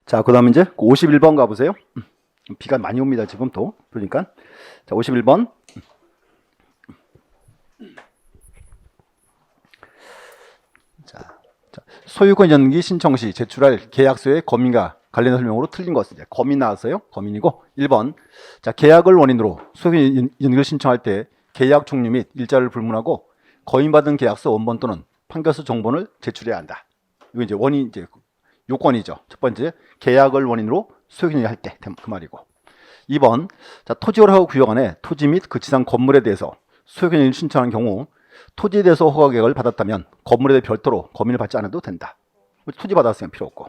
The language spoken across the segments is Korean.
자, 그 다음에 이제 51번 가보세요. 비가 많이 옵니다, 지금 또. 그러니까. 자, 51번. 자, 소유권 연기 신청 시 제출할 계약서의 검인과 관련 설명으로 틀린 것은 이제 검인 나왔어요. 검인이고 1번. 자, 계약을 원인으로 소유권 연기를 신청할 때 계약 종류 및 일자를 불문하고 거인받은 계약서 원본 또는 판결서 정본을 제출해야 한다. 이거 이제 원인 이제 요건이죠. 첫 번째, 계약을 원인으로 소유권 연기할 때 그 말이고. 2번. 자, 토지허가구 구역 안에 토지 및 그 지상 건물에 대해서 소유권 연기를 신청한 경우 토지에 대해서 허가 계약을 받았다면 건물에 대해 별도로 검인을 받지 않아도 된다. 토지 받았으면 필요 없고.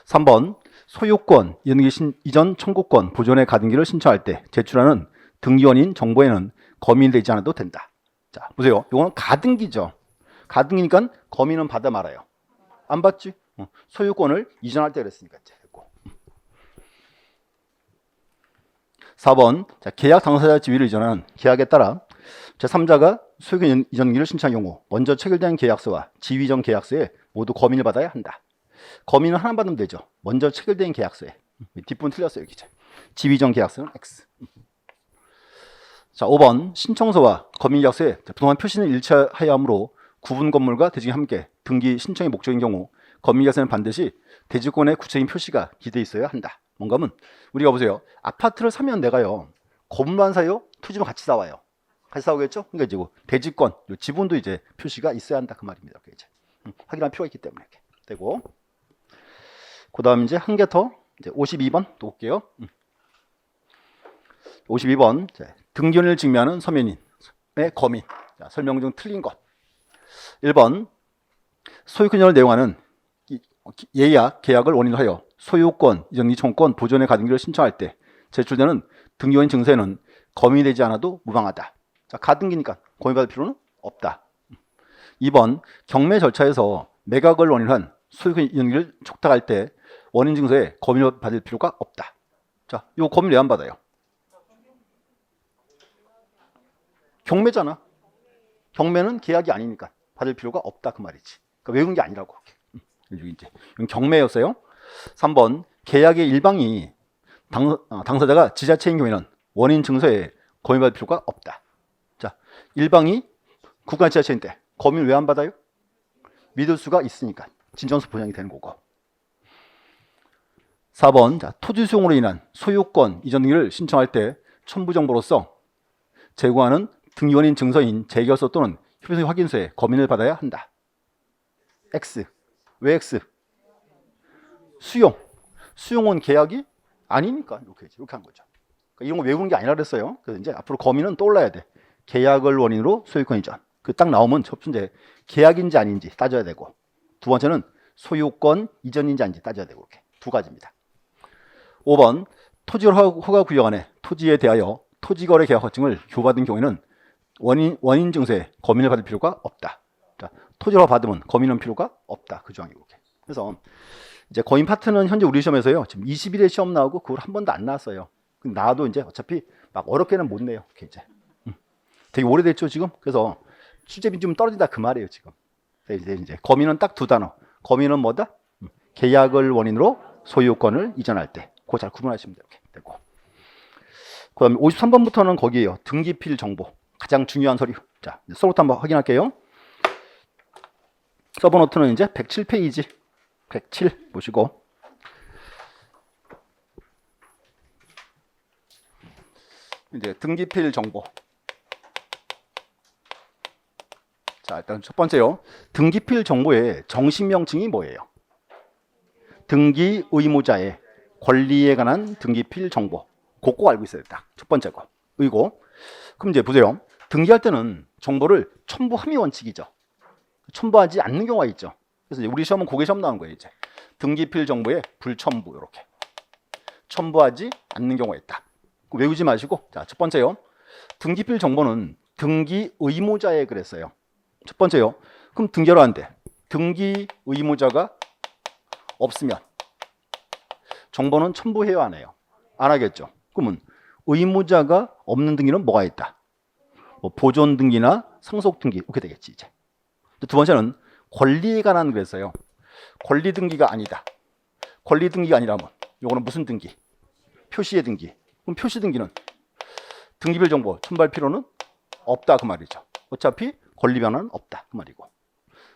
3번. 소유권 연기 이전 청구권 보존의 가등기를 신청할 때 제출하는 등기원인 정보에는 검인되지 않아도 된다. 자, 보세요. 이거는 가등기죠. 가등기니까 검인은 받아 말아요. 안 받지? 소유권을 이전할 때 그랬으니까. 4번. 자, 계약 당사자 지위를 이전하는 계약에 따라 제3자가 소유권 이전기를 신청한 경우 먼저 체결된 계약서와 지위 이전 계약서에 모두 검인을 받아야 한다. 검인은 하나 받으면 되죠. 먼저 체결된 계약서에. 뒷부분 틀렸어요. 여기. 지위 이전 계약서는 X. 자, 5번. 신청서와 검인 계약서에 부동산 표시는 일치하여야 하므로 구분 건물과 대지가 함께 등기 신청의 목적인 경우 검인 계약서는 반드시 대지권의 구체적인 표시가 기재되어 있어야 한다. 뭔가 하면 우리가 보세요. 아파트를 사면 내가요. 건물만 사요? 토지만 같이 사와요. 같이 사오겠죠? 그러니까 이제 대지권, 지분도 이제 표시가 있어야 한다. 그 말입니다. 이제 확인할 필요가 있기 때문에 이렇게 되고. 그 다음 이제 한 개 더. 이제 52번 또 볼게요. 52번. 등기원인을 증명하는 서면인의 검인. 자, 설명 중 틀린 것. 1번. 소유권을 내용하는 예약 계약을 원인으로 하여 소유권, 이전 이청권, 보존의 가등기를 신청할 때 제출되는 등기원인 증서에는 검인이 되지 않아도 무방하다. 자, 가등기니까 검인받을 필요는 없다. 2번. 경매 절차에서 매각을 원인으로 한 소유권 연기를 촉탁할 때 원인 증서에 검인을 받을 필요가 없다. 자, 이거 검인 왜 안 받아요? 경매잖아. 경매는 계약이 아니니까 받을 필요가 없다. 그 말이지. 그러니까 외운 게 아니라고. 여기 이제 경매였어요. 3번. 계약의 일방이 당사자가 지자체인 경우에는 원인 증서에 검인받을 필요가 없다. 자, 일방이 국가 지자체인데 검인 왜 안 받아요? 믿을 수가 있으니까 진정서 보장이 되는 거고. 4번. 자, 토지 수용으로 인한 소유권 이전 등기를 신청할 때 첨부 정보로서 제공하는 등기원인 증서인 재결서 또는 협의서 확인서에 검인을 받아야 한다. X. 왜 X? 수용은 계약이 아니니까 이렇게 한 거죠. 그러니까 이런 거 외우는 게 아니라 그랬어요. 그래서 이제 앞으로 검인은 떠올라야 돼. 계약을 원인으로 소유권 이전. 그 딱 나오면 첫 번째 계약인지 아닌지 따져야 되고, 두 번째는 소유권 이전인지 아닌지 따져야 되고, 이렇게 두 가지입니다. 5번. 토지 허가 구역 안에 토지에 대하여 토지거래 계약 허증을 교부받은 경우에는 원인 증서에 검인을 받을 필요가 없다. 자, 토지 허가 받으면 검인은 필요가 없다. 그 조항이고. 그래서 이제 거인 파트는 현재 우리 시험에서요. 지금 20일에 시험 나오고 그걸 한 번도 안 나왔어요. 나도 이제 어차피 막 어렵게는 못 내요. 이렇게 이제. 되게 오래됐죠, 지금. 그래서 출제비 좀 떨어진다 그 말이에요, 지금. 이제 검인은 딱 두 단어. 검인은 뭐다? 계약을 원인으로 소유권을 이전할 때. 그거 잘 구분하시면 되고. 그다음에 53번부터는 거기에요. 등기필 정보. 가장 중요한 서류. 자, 서부터 한번 확인할게요. 서브노트는 이제 107페이지. 107 보시고. 이제 등기필 정보. 자, 일단 첫 번째요. 등기필 정보의 정식 명칭이 뭐예요? 등기 의무자의 권리에 관한 등기필 정보. 그거 꼭 알고 있어야 딱. 첫 번째 거. 의고. 그럼 이제 보세요. 등기할 때는 정보를 첨부함이 원칙이죠. 첨부하지 않는 경우가 있죠. 그래서 이제 우리 시험은 고개 시험 나오는 거예요. 이제 등기필 정보의 불첨부 이렇게 첨부하지 않는 경우가 있다. 외우지 마시고. 자, 첫 번째요. 등기필 정보는 등기 의무자에 그랬어요. 첫 번째요. 그럼 등기하러 하는데 등기 의무자가 없으면 정보는 첨부해야 안 해요? 안 하겠죠. 그러면 의무자가 없는 등기는 뭐가 있다? 뭐 보존 등기나 상속 등기 이렇게 되겠지 이제. 두 번째는 권리에 관한 그랬어요. 권리 등기가 아니다. 권리 등기가 아니라면 요거는 무슨 등기? 표시의 등기. 그럼 표시 등기는 등기별 정보 첨부할 필요는 없다 그 말이죠. 어차피 권리 변화는 없다 그 말이고.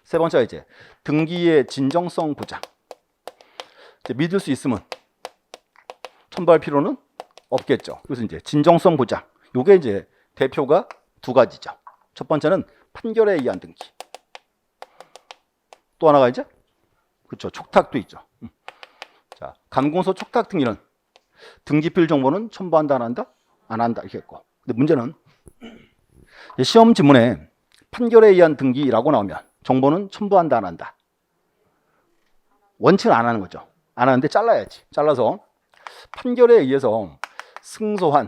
세 번째가 이제 등기의 진정성 보장. 이제 믿을 수 있으면 첨부할 필요는 없겠죠. 그래서 이제 진정성 보장. 요게 이제 대표가 두 가지죠. 첫 번째는 판결에 의한 등기. 또 하나가 이제 그렇죠. 촉탁도 있죠. 자, 감공서 촉탁 등기는 등기필 정보는 첨부한다 안 한다? 안 한다 이렇게 했고. 근데 문제는 시험 지문에 판결에 의한 등기라고 나오면 정보는 첨부한다 안 한다? 원칙은 안 하는 거죠. 안 하는데 잘라야지. 잘라서 판결에 의해서 승소한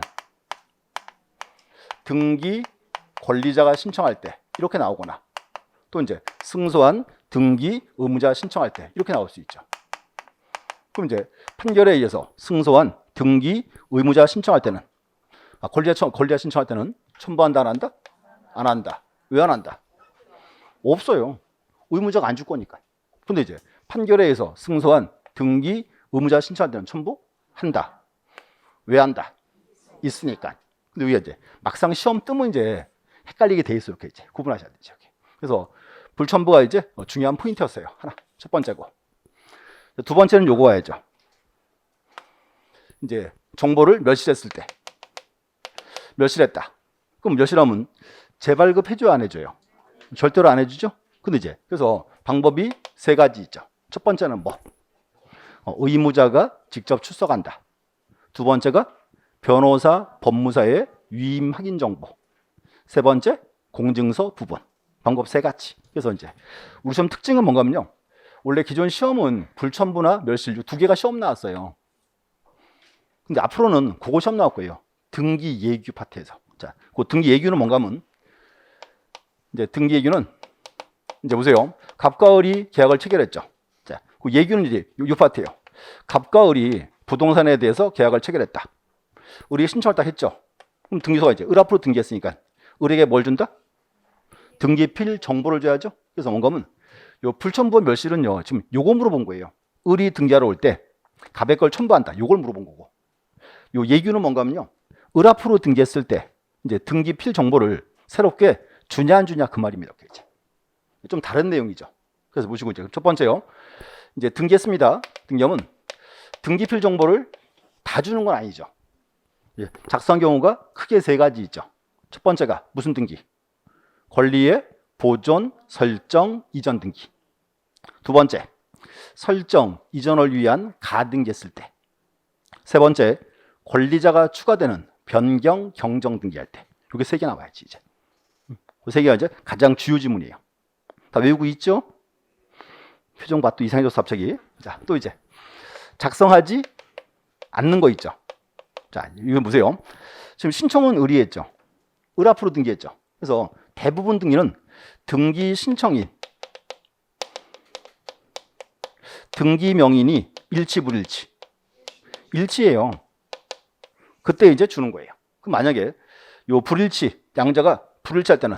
등기 권리자가 신청할 때 이렇게 나오거나 또 이제 승소한 등기 의무자 신청할 때 이렇게 나올 수 있죠. 그럼 이제 판결에 의해서 승소한 등기 의무자 신청할 때는 권리자 신청할 때는 첨부한다 안 한다? 안 한다. 왜 안 한다? 없어요. 의무자가 안 줄 거니까. 근데 이제 판결에 의해서 승소한 등기 의무자 신청할 때는 첨부한다. 왜 한다? 있으니까. 근데 우리가 이제 막상 시험 뜨면 이제 헷갈리게 돼 있어. 이렇게 이제 구분하셔야 되죠. 그래서 불첨부가 이제 중요한 포인트였어요. 하나, 첫 번째고. 두 번째는 요거 와야죠. 이제 정보를 멸실했을 때. 멸실했다. 그럼 멸실하면 재발급 해줘야 안 해줘요? 절대로 안 해주죠? 근데 이제 그래서 방법이 세 가지 있죠. 첫 번째는 뭐? 의무자가 직접 출석한다. 두 번째가 변호사, 법무사의 위임 확인 정보. 세 번째, 공증서 부분. 방법 세 가지. 그래서 이제 우리 시험 특징은 뭔가면요. 원래 기존 시험은 불첨부나 멸실 두 개가 시험 나왔어요. 근데 앞으로는 그거 시험 나올 거예요. 등기 예규 파트에서. 자, 그 등기 예규는 뭔가면 이제 등기 예규는 이제 보세요. 갑과 을이 계약을 체결했죠. 자, 그 예규는 이제 요 파트예요. 갑과 을이 부동산에 대해서 계약을 체결했다. 을이 신청을 딱 했죠. 그럼 등기소가 이제 을 앞으로 등기했으니까 을에게 뭘 준다? 등기필 정보를 줘야죠. 그래서 뭔가면 요 불첨부 멸실은요. 지금 요거 물어본 거예요. 을이 등기하러 올 때 갑의 걸 첨부한다. 요걸 물어본 거고. 요 예규는 뭔가면요. 을 앞으로 등기했을 때 이제 등기필 정보를 새롭게 주냐 안 주냐 그 말입니다. 이렇게 좀 다른 내용이죠. 그래서 보시고 이제 첫 번째요. 이제 등기했습니다. 등기하면 등기필 정보를 다 주는 건 아니죠. 작성한 경우가 크게 세 가지 있죠. 첫 번째가 무슨 등기? 권리의 보존, 설정, 이전 등기. 두 번째, 설정, 이전을 위한 가등기했을 때. 세 번째, 권리자가 추가되는 변경, 경정 등기할 때. 이게 세 개 나와야지 이제. 그 세 개가 이제 가장 주요 지문이에요. 다 외우고 있죠? 표정 봐 또 이상해졌어 갑자기. 자, 또 이제 작성하지 않는 거 있죠. 자, 이거 보세요. 지금 신청은 을이 했죠. 을 앞으로 등기했죠. 그래서 대부분 등기는 등기 신청인, 등기 명인이 일치 불일치. 일치예요. 그때 이제 주는 거예요. 그럼 만약에 요 불일치, 양자가 불일치할 때는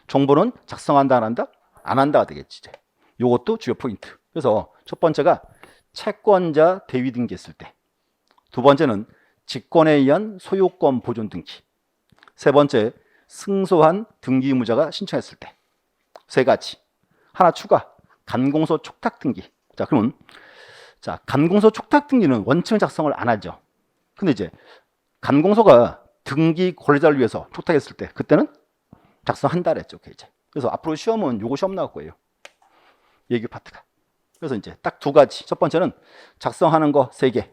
정보는 작성한다 안 한다? 안 한다가 되겠지 이제. 요것도 주요 포인트. 그래서 첫 번째가 채권자 대위 등기했을 때. 두 번째는 직권에 의한 소유권 보존 등기. 세 번째, 승소한 등기 의무자가 신청했을 때. 세 가지. 하나 추가. 간공서 촉탁 등기. 자, 그러면 자, 간공서 촉탁 등기는 원칙은 작성을 안 하죠. 근데 이제 간공서가 등기 권리자를 위해서 촉탁했을 때 그때는 작성한다 그랬죠. 이제. 그래서 앞으로 시험은 요거 시험 나올 거예요. 예규 파트가. 그래서 이제 딱 두 가지. 첫 번째는 작성하는 거 세 개.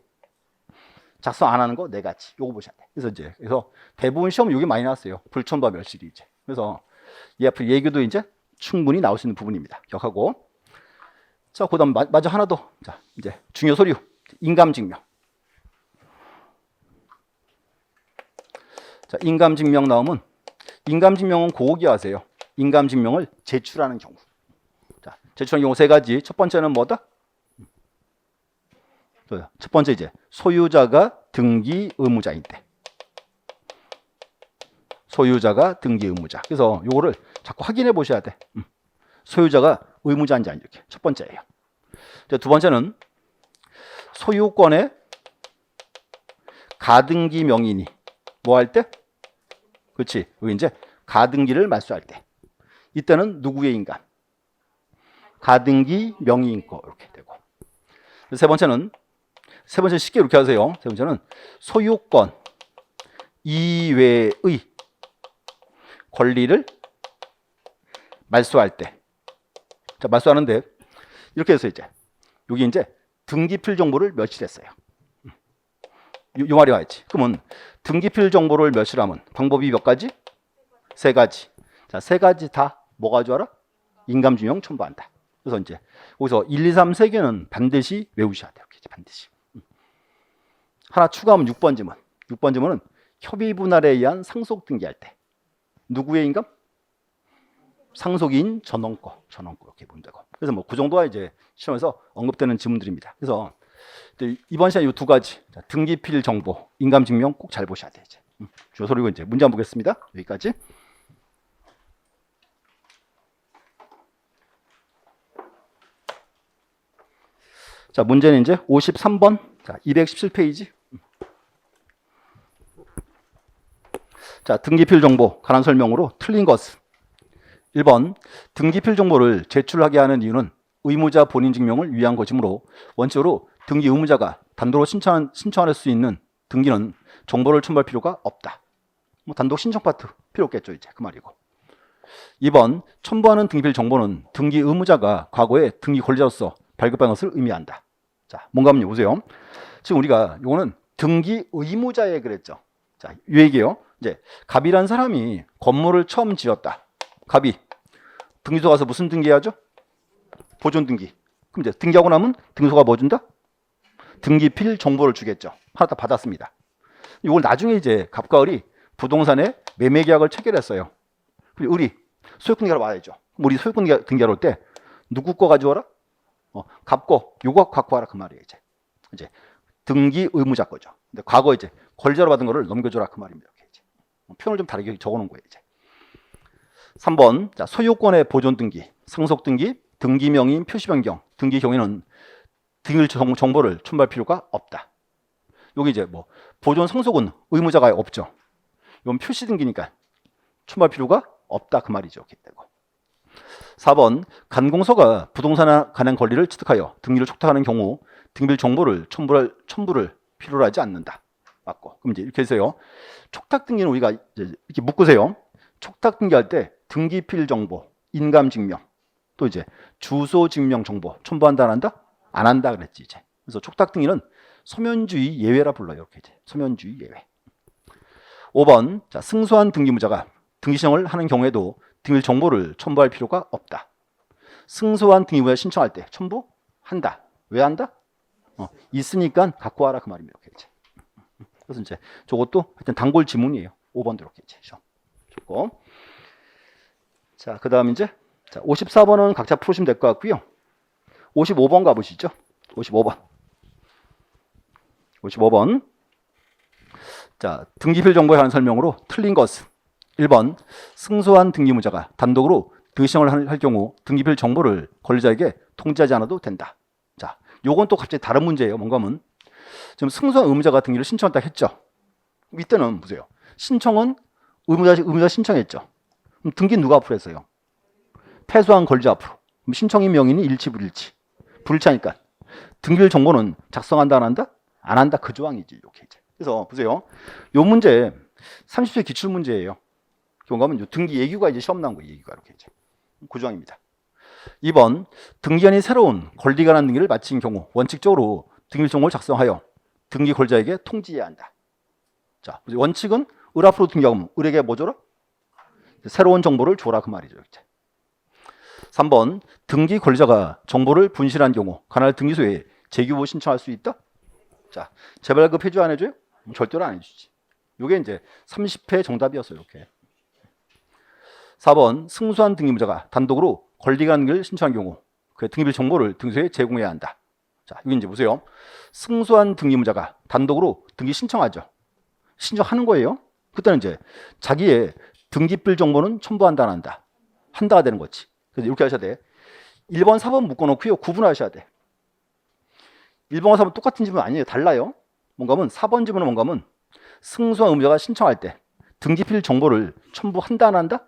작성 안 하는 거 네 가지. 요거 보셔야 돼. 그래서 대부분 시험 요게 많이 나왔어요. 불첨부와 멸실이 이제. 그래서 이 앞으로 예규도 이제 충분히 나올 수 있는 부분입니다. 기억하고. 자, 그다음 마저 하나 더. 자, 이제 중요 서류. 인감증명. 자, 인감증명 나오면 인감증명은 고기 하세요. 인감증명을 제출하는 경우. 자, 제출하는 경우 세 가지. 첫 번째는 뭐다? 첫 번째 이제 소유자가 등기 의무자인 때. 소유자가 등기 의무자. 그래서 요거를 자꾸 확인해 보셔야 돼. 소유자가 의무자인지 아닌지 이렇게. 첫 번째예요. 두 번째는 소유권의 가등기 명인이 뭐 할 때? 그렇지. 여기 이제 가등기를 말소할 때. 이때는 누구의 인감? 가등기 명의인 거 이렇게 되고. 세 번째는 쉽게 이렇게 하세요. 세 번째는 소유권 이외의 권리를 말소할 때. 자, 말소하는데 이렇게 해서 이제 여기 이제 등기필 정보를 며칠했어요. 요 말이 와야지. 그러면 등기필 정보를 며칠하면 방법이 몇 가지? 세 가지. 자, 세 가지 다 뭐 가져와라? 인감증명 첨부한다. 그래서 이제 여기서 1, 2, 3, 3개는 반드시 외우셔야 돼요. 반드시. 하나 추가하면 6번 지문. 6번 지문은 협의 분할에 의한 상속 등기할 때 누구의 인감? 상속인 전원권 이렇게 보면 되고. 그래서 뭐 그 정도가 이제 시험에서 언급되는 지문들입니다. 그래서 이번 시간에 이 두 가지 등기필 정보, 인감증명 꼭 잘 보셔야 돼요. 이제. 그리고 이제 문제 한번 보겠습니다. 여기까지. 자, 문제는 이제 53번, 자, 217페이지. 자, 등기필 정보 관한 설명으로 틀린 것은 1번, 등기필 정보를 제출하게 하는 이유는 의무자 본인 증명을 위한 것이므로 원칙으로 등기 의무자가 단독으로 신청할 수 있는 등기는 정보를 첨부할 필요가 없다. 뭐 단독 신청 파트 필요 없겠죠, 이제 그 말이고. 2번, 첨부하는 등기필 정보는 등기 의무자가 과거에 등기 권리자로서 발급한 것을 의미한다. 자, 뭔가 한번 보세요. 지금 우리가 요거는 등기 의무자에 그랬죠. 자, 이 얘기예요. 이제 갑이란 사람이 건물을 처음 지었다. 갑이 등기소 가서 무슨 등기해야죠? 보존 등기. 그럼 이제 등기하고 나면 등기소가 뭐 준다? 등기필 정보를 주겠죠. 하나 다 받았습니다. 이걸 나중에 이제 갑과 을이 부동산에 매매 계약을 체결했어요. 그리고 을이 소유권 등기하러 와야죠. 그럼 우리 소유권 등기하러 올 때 누구 거 가져와라? 갑 거, 요거 갖고 와라 그 말이에요. 이제 등기 의무자 거죠. 근데 과거 이제 권리자로 받은 거를 넘겨줘라 그 말입니다. 이렇게 이제 표현을 좀 다르게 적어놓은 거예요. 이제 3번, 자, 소유권의 보존 등기, 상속 등기, 등기 명의인 표시 변경, 등기 경위는 등기 정보를 첨부할 필요가 없다. 여기 이제 뭐 보존 상속은 의무자가 없죠. 이건 표시 등기니까 첨부할 필요가 없다 그 말이죠. 이렇게 되고. 4번, 간공서가 부동산에 관한 권리를 취득하여 등기를 촉탁하는 경우 등기필 정보를 첨부를 필요로 하지 않는다. 맞고. 그럼 이제 이렇게 해서요. 촉탁 등기는 우리가 이제 이렇게 묶으세요. 촉탁 등기할 때 등기필 정보, 인감 증명, 또 이제 주소 증명 정보 첨부한다 안 한다? 안 한다 그랬지 이제. 그래서 촉탁 등기는 서면주의 예외라 불러요. 이렇게 이제 서면주의 예외. 5번, 자, 승소한 등기무자가 등기 신청을 하는 경우에도 등기필 정보를 첨부할 필요가 없다. 승소한 등기무자 신청할 때 첨부한다. 왜 한다? 있으니까 갖고 와라 그 말입니다. 이렇게 이제. 그래서 이제 저것도 하여튼 단골 지문이에요. 5번도 이렇게 이제. 좋고. 자, 그다음 이제 자, 54번은 각자 풀으시면 될 것 같고요. 55번 가보시죠. 55번. 자, 등기필 정보에 관한 설명으로 틀린 것은 1번, 승소한 등기무자가 단독으로 등기 신청을 할 경우 등기필 정보를 권리자에게 통지하지 않아도 된다. 자, 요건 또 갑자기 다른 문제예요. 뭔가 하면 지금 승소한 의무자가 등기를 신청한다 했죠. 이때는 보세요. 신청은 의무자 신청했죠. 그럼 등기는 누가 앞으로 했어요? 패소한 권리자 앞으로. 그럼 신청인 명의는 일치 불일치. 불일치하니까 등기필 정보는 작성한다 안 한다? 안 한다 그 조항이지. 이렇게 이제. 그래서 보세요. 요 문제 30회 기출 문제예요. 뭔가 하면 등기 예규가 이제 시험 나온 거예요. 예규가 이렇게 이제. 그 조항입니다. 2번, 등기관이 새로운 권리 관한 등기를 마친 경우 원칙적으로 등기 정보를 작성하여 등기 권리자에게 통지해야 한다. 자, 원칙은 을 앞으로 등기하면 을에게 뭐 줘라? 새로운 정보를 줘라 그 말이죠. 이제. 3번, 등기 권리자가 정보를 분실한 경우 관할 등기소에 재규보 신청할 수 있다? 자, 재발급 해줘 안 해줘요? 절대로 안 해주지. 이게 이제 30회 정답이었어요. 이렇게. 4번, 승소한 등기무자가 단독으로 권리 관한 등기를 신청한 경우 그 등기필 정보를 등기소에 제공해야 한다. 자, 여기 이제 보세요. 승소한 등기무자가 단독으로 등기 신청하죠. 신청하는 거예요. 그때는 이제 자기의 등기필 정보는 첨부한다 안 한다? 한다가 되는 거지. 그래서 이렇게 하셔야 돼. 1번, 4번 묶어놓고요. 구분하셔야 돼. 1번과 4번 똑같은 질문 아니에요. 달라요. 뭔가면 4번 질문은 뭔가면 승소한 의무자가 신청할 때 등기필 정보를 첨부한다 안 한다?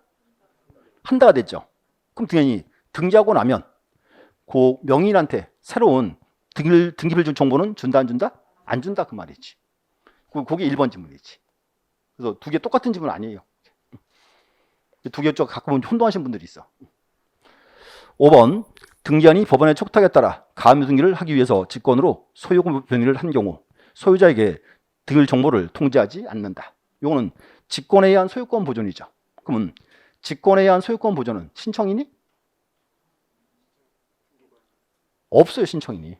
한다가 됐죠. 그럼 당연히 등기하고 나면 그 명의인한테 새로운 등기필 정보는 준다 안 준다? 안 준다 그 말이지. 그게 1번 질문이지. 그래서 두 개 똑같은 질문 아니에요. 두 개 쪽 가끔 혼동하시는 분들이 있어. 5번 등기한이 법원의 촉탁에 따라 가압류 등기를 하기 위해서 직권으로 소유권 변의를 한 경우 소유자에게 등기필 정보를 통지하지 않는다. 이거는 직권에 의한 소유권 보존이죠. 그러면 직권에 의한 소유권 보존은 신청인이? 없어요. 신청인이.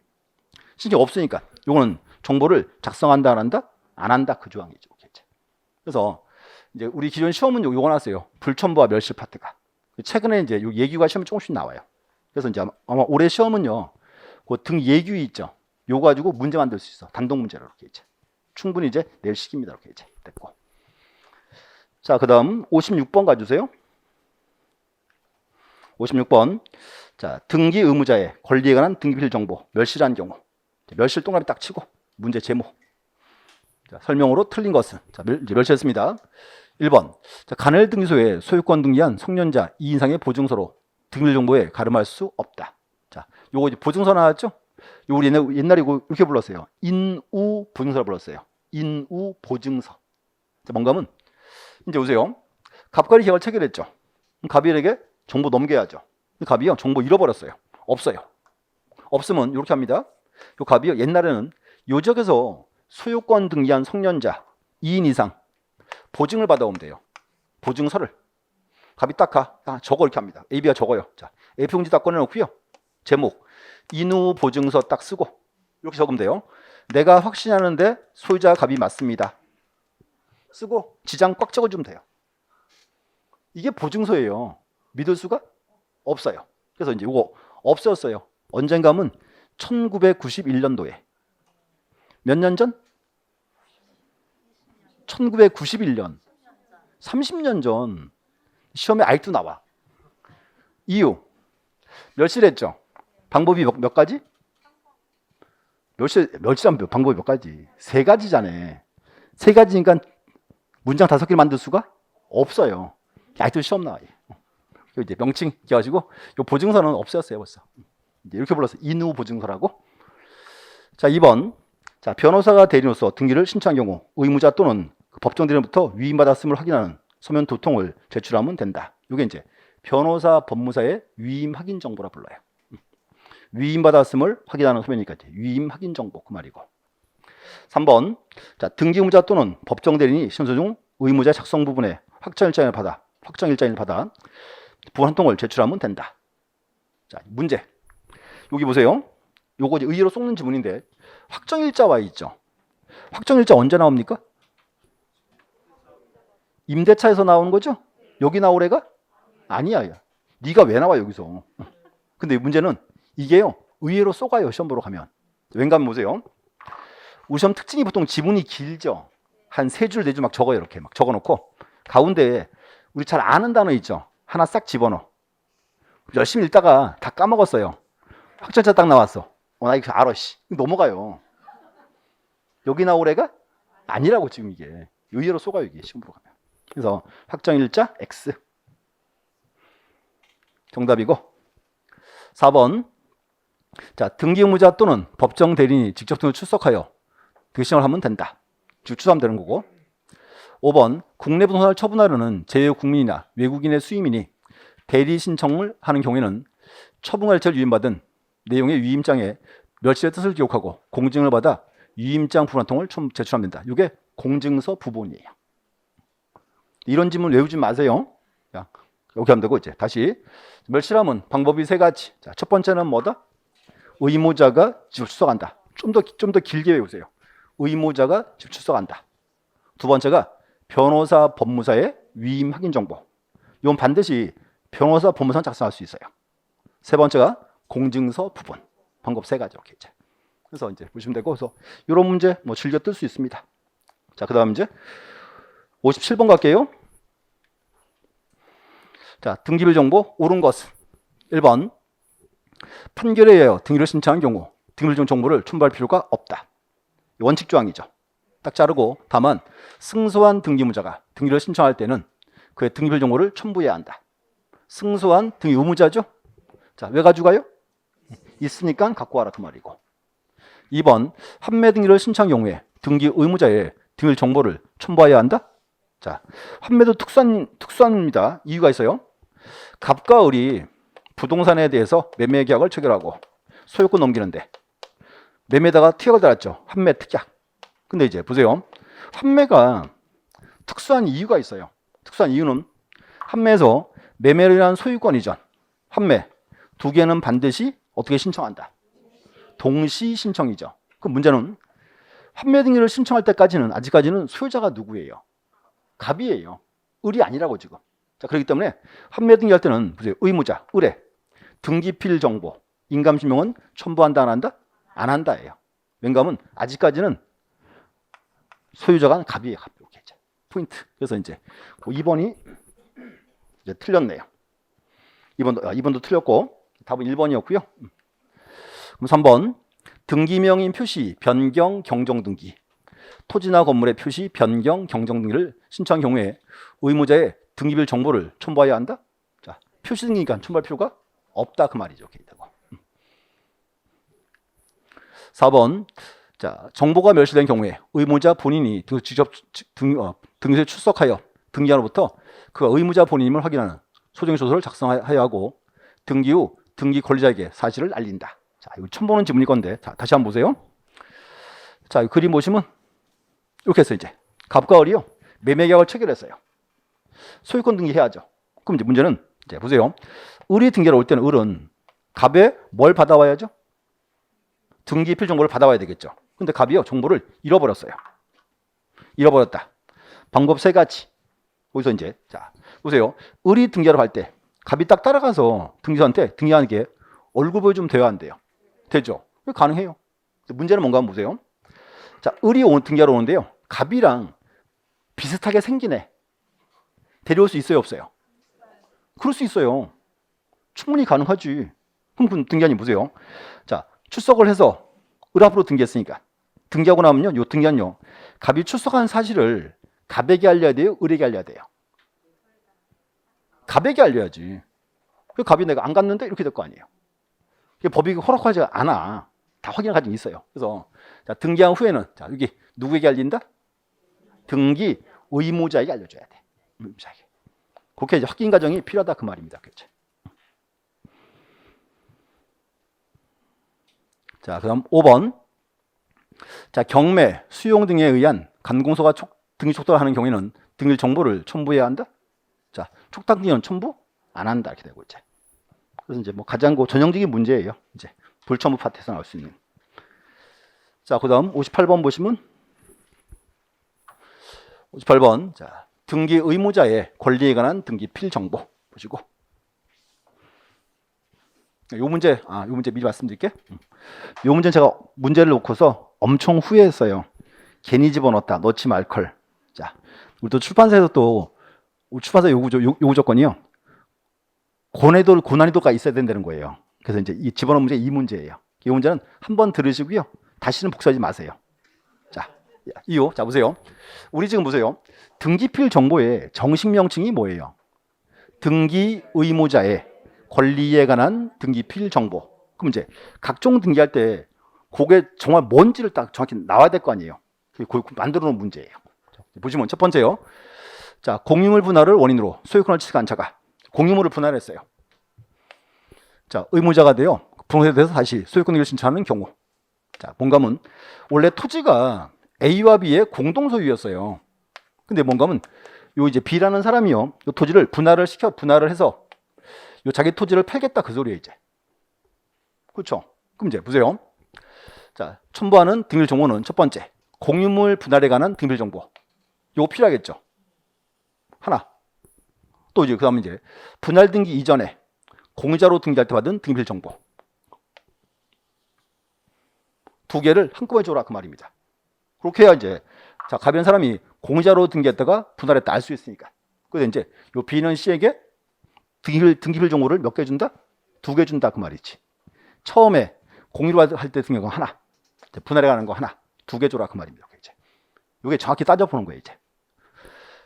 신청이 없으니까 이거는 정보를 작성한다 안 한다? 안 한다 그 조항이죠. 그래서 이제 우리 기존 시험은 요거 나왔어요. 불첨부와 멸실 파트가. 최근에 이제 요 예규가 시험이 조금씩 나와요. 그래서 이제 아마 올해 시험은요. 그 등 예규 있죠. 요거 가지고 문제 만들 수 있어. 단독 문제로 이렇게 이제. 충분히 이제 낼 시기입니다. 이렇게 이제 됐고. 자, 그다음 56번 가주세요. 56번. 자, 등기 의무자의 권리에 관한 등기필 정보 멸실한 경우. 멸실 동그라미 딱 치고 문제 제목. 자, 설명으로 틀린 것은 자, 멸실했습니다. 1번. 자, 간헐 등기소에 소유권 등기한 성년자 2인상의 보증서로 등기필 정보에 가름할 수 없다. 자, 요거 이제 보증서 나왔죠? 요 우리 옛날에 이렇게 불렀어요. 인우 보증서라 불렀어요. 인우 보증서. 자, 뭔가면 이제 보세요. 갑과리 계약을 체결했죠. 갑이에게 정보 넘겨야죠. 갑이요 정보 잃어버렸어요. 없어요. 없으면 이렇게 합니다. 요 갑이요 옛날에는 요 지역에서 소유권 등기한 성년자 2인 이상 보증을 받아오면 돼요. 보증서를 갑이 딱 가. 적어 이렇게 합니다. AB가 적어요. 자, A4용지 딱 꺼내놓고요. 제목 인후 보증서 딱 쓰고 이렇게 적으면 돼요. 내가 확신하는데 소유자 갑이 맞습니다. 쓰고 지장 꽉 적어주면 돼요. 이게 보증서예요. 믿을 수가 없어요. 그래서 이제 이거 없었어요. 언젠가면 1991년도에 몇 년 전? 1991년 30년 전 시험에 아직도 나와. 이유 멸실했죠. 방법이 몇 가지? 멸실한 방법이 몇 가지? 세 가지잖아요. 세 가지니까 문장 5개를 만들 수가 없어요. 아직도 시험 나와요. 이제 명칭 끼워가지고 이 보증서는 없었어요 벌써. 이제 이렇게 불러서 인후 보증서라고. 자, 2번. 자, 변호사가 대리인으로서 등기를 신청한 경우 의무자 또는 법정 대리인부터 위임받았음을 확인하는 서면 도통을 제출하면 된다. 이게 이제 변호사 법무사의 위임 확인 정보라 불러요. 위임받았음을 확인하는 서면이니까 위임 확인 정보 그 말이고. 3번. 자, 등기 의무자 또는 법정 대리인이 신소 중 의무자 작성 부분에 확정 일장을 받아 부분 한 통을 제출하면 된다. 자, 문제. 여기 보세요. 요거 이제 의의로 쏙는 지문인데 확정일자 와 있죠. 확정일자 언제 나옵니까? 임대차에서 나오는 거죠? 여기 나오래가? 아니야. 네가 왜 나와 여기서. 근데 문제는 이게요. 의외로 쏘가요. 시험 보러 가면. 왠가 보세요. 우리 시험 특징이 보통 지문이 길죠. 한 3줄 4줄 막 적어요. 이렇게 막 적어놓고 가운데에 우리 잘 아는 단어 있죠. 하나 싹 집어넣어. 열심히 읽다가 다 까먹었어요. 확정일자 딱 나왔어. 나 이거 알아. 넘어가요. 여기 나오래가? 아니라고 지금 이게. 의외로 쏘가요. 이게 시험 보러 가면. 그래서 확정일자 X. 정답이고. 4번. 자, 등기 의무자 또는 법정 대리인이 직접 등을 출석하여 등기 신청을 하면 된다. 즉 추수하면 되는 거고. 5번. 국내 부동산을 처분하려는 제외국민이나 외국인의 수임인이 대리 신청을 하는 경우에는 처분할자를 위임받은 내용의 위임장에 멸실의 뜻을 기록하고 공증을 받아 위임장 부분 한 통을 제출하면 된다. 이게 공증서 부본이에요. 이런 질문 외우지 마세요. 자, 여기 하면 되고 이제 다시 멸실하면 방법이 3가지. 자, 첫 번째는 뭐다? 의무자가 직접 출석한다. 좀 더 길게 외우세요. 의무자가 직접 출석한다. 두 번째가 변호사 법무사의 위임 확인 정보. 이건 반드시 변호사 법무사는 작성할 수 있어요. 세 번째가 공증서 부분. 방법 3가지 이렇게 이제. 그래서 이제 보시면 되고, 그래서 이런 문제 뭐 즐겨 뜰 수 있습니다. 자, 그다음 이제 57번 갈게요. 자, 등기별 정보 옳은 것은 1번 판결에 의하여 등기를 신청한 경우 등기부일정 정보를 첨부할 필요가 없다. 원칙 조항이죠. 딱 자르고 다만 승소한 등기무자가 등기를 신청할 때는 그의 등기부일 정보를 첨부해야 한다. 승소한 등기 의무자죠. 자, 왜 가져가요? 있으니까 갖고 와라 그 말이고. 2번 판매 등기를 신청한 경우에 등기 의무자의 등기일 정보를 첨부해야 한다. 자, 판매도 특수합니다. 이유가 있어요. 갑과 을이 부동산에 대해서 매매 계약을 체결하고 소유권 넘기는데 매매다가 특약을 달았죠. 판매 특약. 근데 이제 보세요. 판매가 특수한 이유가 있어요. 특수한 이유는 판매에서 매매를 위한 소유권 이전, 판매 두 개는 반드시 어떻게 신청한다. 동시 신청이죠. 그 문제는 판매 등기를 신청할 때까지는 아직까지는 소유자가 누구예요? 갑이에요. 을이 아니라고 지금. 자, 그렇기 때문에 판매 등기할 때는 보세요. 의무자, 을에 등기필 정보, 인감신명은 첨부한다 안 한다? 안 한다예요. 왜냐하면 아직까지는 소유자가 갑이에요. 갑. 이렇게 이제 포인트. 그래서 이제 2번이 이제 틀렸네요. 2번도 틀렸고 답은 1번이었고요. 그럼 3번 등기명인 표시 변경 경정 등기, 토지나 건물의 표시 변경 경정 등기를 신청한 경우에 의무자의 등기bil 정보를 첨부해야 한다. 자, 표시 등기니까 첨부할 필요가 없다 그 말이죠. 이렇게 되고. 4번 자, 정보가 멸실된 경우에 의무자 본인이 직접 등기소에 출석하여 등기한으로부터 그가 의무자 본인임을 확인하는 소정서서를 작성하여야 하고 등기 후 등기 권리자에게 사실을 알린다. 자, 이거 첨부는 지문일 건데 자, 다시 한번 보세요. 자, 이 그림 보시면 이렇게 해서 이제 갑과 을이요 매매 계약을 체결했어요. 소유권 등기해야죠. 그럼 이제 문제는 이제 보세요. 을이 등기하러 올 때는 을은 갑에 뭘 받아와야죠? 등기필 정보를 받아와야 되겠죠. 근데 갑이요 정보를 잃어버렸어요. 잃어버렸다. 방법 세 가지. 거기서 이제 자 보세요. 을이 등기하러 갈 때 갑이 딱 따라가서 등기소한테 등기하는 게 얼굴 보여주면 돼야 안 돼요? 되죠. 가능해요. 문제는 뭔가 한번 보세요. 자, 을이 등기하러 오는데요. 갑이랑 비슷하게 생긴 애 데려올 수 있어요, 없어요? 그럴 수 있어요. 충분히 가능하지. 그럼 등기한이 보세요. 자, 출석을 해서 을 앞으로 등기했으니까 등기하고 나면요, 요 등기한요, 갑이 출석한 사실을 갑에게 알려야 돼요, 을에게 알려야 돼요? 갑에게 알려야지. 그 갑이 내가 안 갔는데 이렇게 될 거 아니에요. 법이 허락하지 않아. 다 확인을 가지고 있어요. 그래서 자, 등기한 후에는 자, 여기 누구에게 알린다? 등기 의무자에게 알려줘야 돼. 의무자에게. 그렇게 이제 확인 과정이 필요하다 그 말입니다. 그렇죠? 자, 그다음 5번. 자, 경매, 수용 등에 의한 간공소가 등기 촉탁을 하는 경우에는 등기 정보를 첨부해야 한다. 자, 촉탁 등기는 첨부 안 한다 이렇게 되고 이제. 그래서 이제 뭐 가장 전형적인 문제예요. 이제 불첨부 파트에서 나올 수 있는. 자, 그다음 58번 보시면 58번. 자, 등기 의무자의 권리에 관한 등기필 정보 보시고. 요 문제 미리 말씀드릴게. 요 문제는 제가 문제를 놓고서 엄청 후회했어요. 괜히 집어넣었다. 넣지 말 걸. 자, 우리 또 출판사에서 또 출판사 요구 조건이요. 고난이도가 있어야 된다는 거예요. 그래서 이제 이 집어넣은 문제 이 문제예요. 이 문제는 한번 들으시고요. 다시는 복사하지 마세요. 자, 이요. 자, 보세요. 우리 지금 보세요. 등기필 정보의 정식 명칭이 뭐예요? 등기 의무자의 권리에 관한 등기필 정보. 그럼 이제 각종 등기할 때 그게 정말 뭔지를 딱 정확히 나와야 될 거 아니에요. 그게 만들어 놓은 문제예요. 보시면 첫 번째요. 자, 공유물 분할을 원인으로 소유권을 취득한 자가 공유물을 분할했어요. 자, 의무자가 돼요. 분할에 대해서 다시 소유권을 신청하는 경우. 자, 뭔가면 원래 토지가 A와 B의 공동 소유였어요. 근데 뭔가면 요 이제 B라는 사람이요, 요 토지를 분할을 해서 요 자기 토지를 팔겠다 그 소리예요 이제. 그렇죠? 그럼 이제 보세요. 자, 첨부하는 등기일 정보는 첫 번째, 공유물 분할에 관한 등기일 정보. 요거 필요하겠죠. 하나. 또 이제 그다음에 이제 분할 등기 이전에 공유자로 등기할 때 받은 등기일 정보. 두 개를 한꺼번에 줘라 그 말입니다. 그렇게 해야 이제 자, 갑이라는 사람이 공유자로 등기했다가 분할했다 알 수 있으니까. 그래서 이제 요 B는 C에게 등기필 정보를 몇 개 준다? 2개 준다 그 말이지. 처음에 공유로 할 때 등기가 하나, 분할해 가는 거 하나, 두 개 줘라 그 말입니다. 이제 이게 정확히 따져보는 거예요. 이제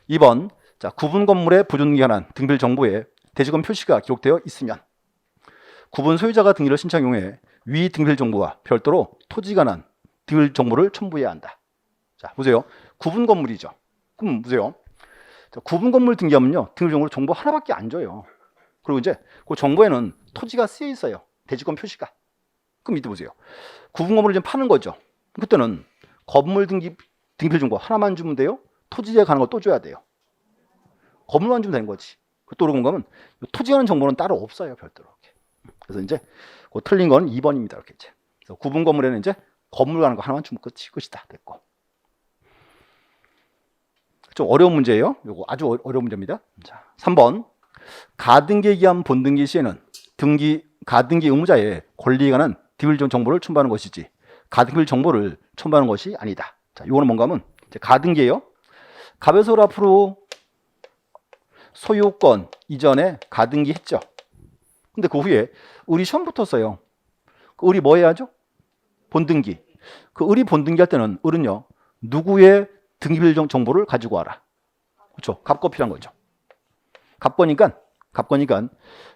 2번, 자, 구분 건물의 부존등기에 관한 등기일 정보에 대지권 표시가 기록되어 있으면 구분 소유자가 등기를 신청한 경우에 위 등기일 정보와 별도로 토지에 관한 등기일 정보를 첨부해야 한다. 자, 보세요. 구분 건물이죠. 그럼 보세요. 자, 구분 건물 등기하면요, 등기일 정보를 정보 하나밖에 안 줘요. 그리고 이제 그 정보에는 토지가 쓰여 있어요. 대지권 표시가. 그럼 이때 보세요. 구분 건물을 지금 파는 거죠. 그때는 건물 등기일 정보 하나만 주면 돼요? 토지에 관한 거 또 줘야 돼요. 건물만 주면 되는 거지. 또 그런 거면 토지에 관한 정보는 따로 없어요, 별도로. 그래서 이제 그 틀린 건 2번입니다. 이렇게 이제. 그래서 구분 건물에는 이제 건물 관한 거 하나만 주면 끝이다. 됐고. 좀 어려운 문제예요. 요거 아주 어려운 문제입니다. 자, 3번. 가등기에 기한 본등기 시에는 가등기 의무자의 권리에 관한 등기일 정보를 첨부하는 것이지 가등기일 정보를 첨부하는 것이 아니다. 자, 요거는 뭔가 하면 이제 가등기예요. 갑에서 앞으로 소유권 이전에 가등기 했죠. 근데 그 후에 을이 시험 붙었어요. 그 을이 뭐 해야죠? 본등기. 그 을이 본등기 할 때는 을은요, 누구의 등기일 정보를 가지고 와라. 그렇죠? 갑거 필요한 거죠. 갑거니까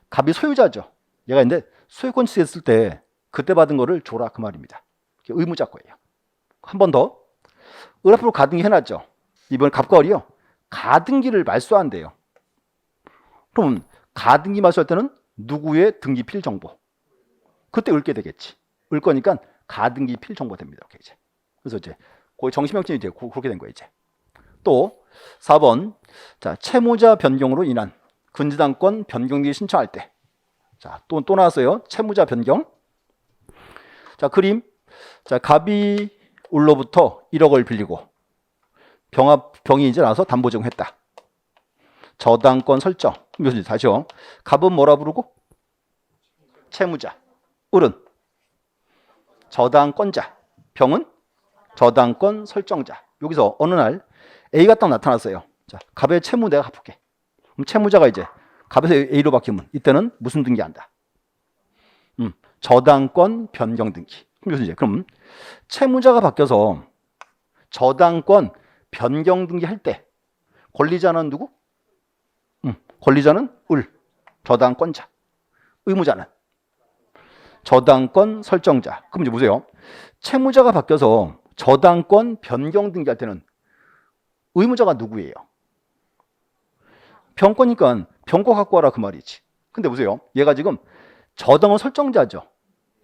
갑이 소유자죠. 얘가 근데 소유권 취득했을 때 그때 받은 거를 줘라 그 말입니다. 의무자 거예요. 한 번 더. 을 앞으로 가등기 해놨죠. 이번 갑과 을이요, 가등기를 말소한대요. 그럼 가등기 말소할 때는 누구의 등기필 정보? 그때 읊게 되겠지. 을 거니까 가등기필 정보 됩니다. 이렇게 이제. 그래서 이제 거의 정신명칭이 이제 그렇게 된 거예요. 이제. 또 4번. 자, 채무자 변경으로 인한 근저당권 변경등기 신청할 때. 자, 또 나왔어요. 채무자 변경. 자, 그림. 자, 갑이 을로부터 1억을 빌리고 병이 이제 나와서 담보 제공했다. 저당권 설정. 다시요. 갑은 뭐라 부르고? 채무자. 을은 저당권자. 병은 저당권 설정자. 여기서 어느 날 A가 딱 나타났어요. 자, 갑의 채무 내가 갚을게. 그럼 채무자가 이제 갑에서 A로 바뀌면 이때는 무슨 등기한다? 저당권 변경 등기. 그럼 채무자가 바뀌어서 저당권 변경 등기 할 때 권리자는 누구? 권리자는 을, 저당권자. 의무자는 저당권 설정자. 그럼 이제 보세요. 채무자가 바뀌어서 저당권 변경 등기할 때는 의무자가 누구예요? 병거니까 병거 갖고 와라 그 말이지. 근데 보세요. 얘가 지금 저당권 설정자죠.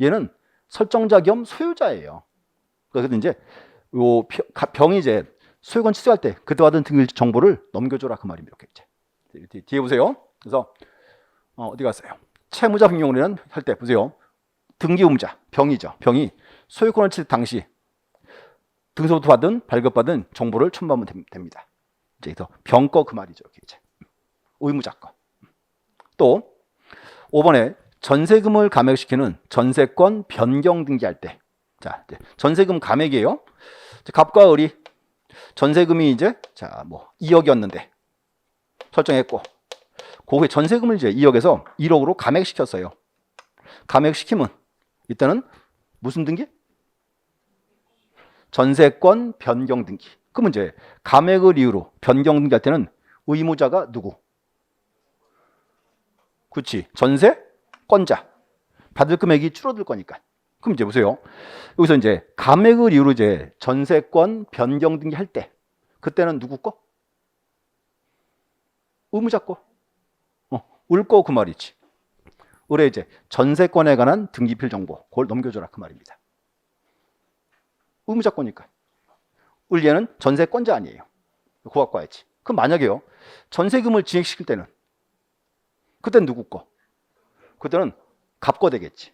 얘는 설정자 겸 소유자예요. 그래서 이제 요 병이 이제 소유권 취득할 때 그때 받은 등기 정보를 넘겨줘라 그 말입니다. 이렇게 뒤에 보세요. 그래서 어디 갔어요? 채무자 변경으로는 할 때 보세요. 등기 의무자 병이죠. 병이 소유권을 취득 당시 등서부터 받은 발급받은 정보를 첨부하면 됩니다. 이제 그래서 병거 그 말이죠. 이렇게 이제 의무자 거. 또 5번에 전세금을 감액시키는 전세권 변경 등기할 때, 자, 전세금 감액이에요. 갑과 을이 전세금이 이제 자, 뭐 2억이었는데 설정했고, 그 후에 전세금을 이제 2억에서 1억으로 감액시켰어요. 감액시키면 이때는 무슨 등기? 전세권 변경 등기. 그러면 이제 감액을 이유로 변경 등기할 때는 의무자가 누구? 그렇지. 전세권자. 받을 금액이 줄어들 거니까. 그럼 이제 보세요. 여기서 이제 감액을 이유로 이제 전세권 변경 등기 할 때 그때는 누구 거? 의무자 거. 을 거 그 말이지. 을에 이제 전세권에 관한 등기필 정보 그걸 넘겨줘라 그 말입니다. 의무자 거니까. 을 얘는 전세권자 아니에요. 그거 갖고 와야지. 그럼 만약에요. 전세금을 증액시킬 때는 그때는 누구 거? 그때는 갑거 되겠지.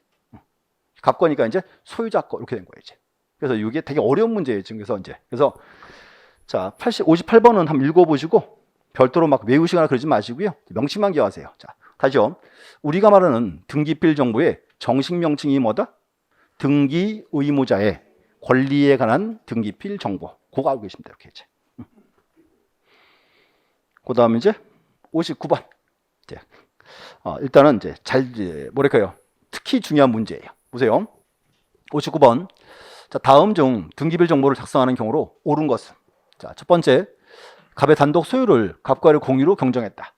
갑거니까 이제 소유자 거 이렇게 된 거예요, 이제. 그래서 이게 되게 어려운 문제예요, 지금. 그래서 자, 58번은 한번 읽어보시고 별도로 막 외우시거나 그러지 마시고요. 명칭만 기억하세요. 자, 다시요. 우리가 말하는 등기필 정보의 정식 명칭이 뭐다? 등기 의무자의 권리에 관한 등기필 정보. 그거 알고 계십니다. 이렇게 이제. 그 다음에 이제 59번. 일단은 이제 뭐랄까요. 특히 중요한 문제예요. 보세요. 59번. 자, 다음 중 등기별 정보를 작성하는 경우로 옳은 것은? 자, 첫 번째, 갑의 단독 소유를 갑과의 공유로 경정했다.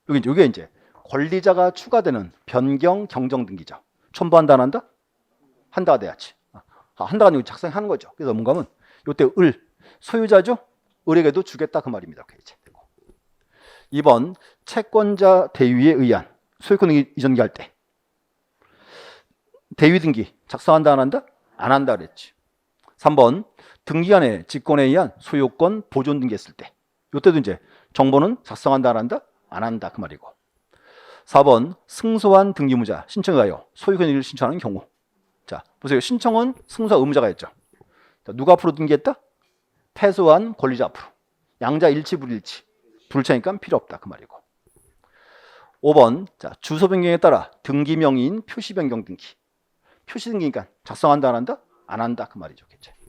요게 이제 권리자가 추가되는 변경 경정 등기죠. 첨부한다 안 한다? 한다가 돼야지. 한다가 아니고 작성하는 거죠. 그래서 뭔가 하면 요때 소유자죠? 을에게도 주겠다 그 말입니다. 오케이, 이제 되고. 2번, 채권자 대위에 의한 소유권 이전기할 때 대위 등기 작성한다 안 한다? 안 한다 그랬지. 3번, 등기간의 직권에 의한 소유권 보존 등기했을 때 요때도 이제 정보는 작성한다 안 한다? 안 한다 그 말이고. 4번, 승소한 등기무자 신청에 의하여 소유권을 신청하는 경우. 자, 보세요. 신청은 승소한 의무자가 했죠. 자, 누가 앞으로 등기했다? 패소한 권리자 앞으로. 양자 일치 불일치. 불일치니까 필요 없다 그 말이고. 5번, 자, 주소 변경에 따라 등기 명의인 표시 변경 등기. 표시 등기니까 작성한다 안 한다? 안 한다 그 말이죠.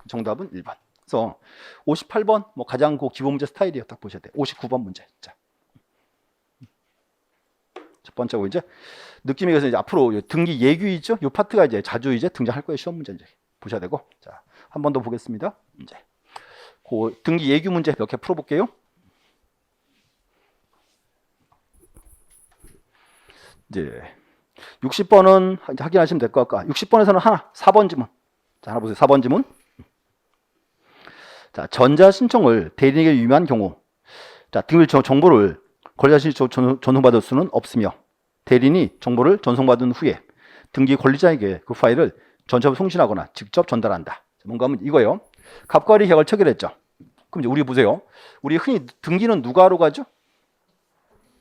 정답은 1번. 그래서 58번 뭐 가장 기본 문제 스타일이에요. 딱 보셔야 돼요. 59번 문제. 자. 첫 번째고 이제 느낌이 그래서 이제 앞으로 등기 예규 있죠? 이 파트가 이제 자주 이제 등장할 거예요. 시험 문제 이제 보셔야 되고. 자, 한 번 더 보겠습니다. 이제 그 등기 예규 문제 몇 개 풀어볼게요. 이제 60번은 확인하시면 될 것 같고 60번에서는 하나 4번 지문. 자, 하나 보세요. 4번 지문. 자, 전자 신청을 대리인에게 유임한 경우, 자, 등기 정보를 권리자 전송받을 수는 없으며 대리인이 정보를 전송받은 후에 등기 권리자에게 그 파일을 전첩 송신하거나 직접 전달한다. 뭔가 하면 이거예요. 갑과리 계약을 체결했죠. 그럼 이제 우리 보세요. 우리 흔히 등기는 누가 하러 가죠?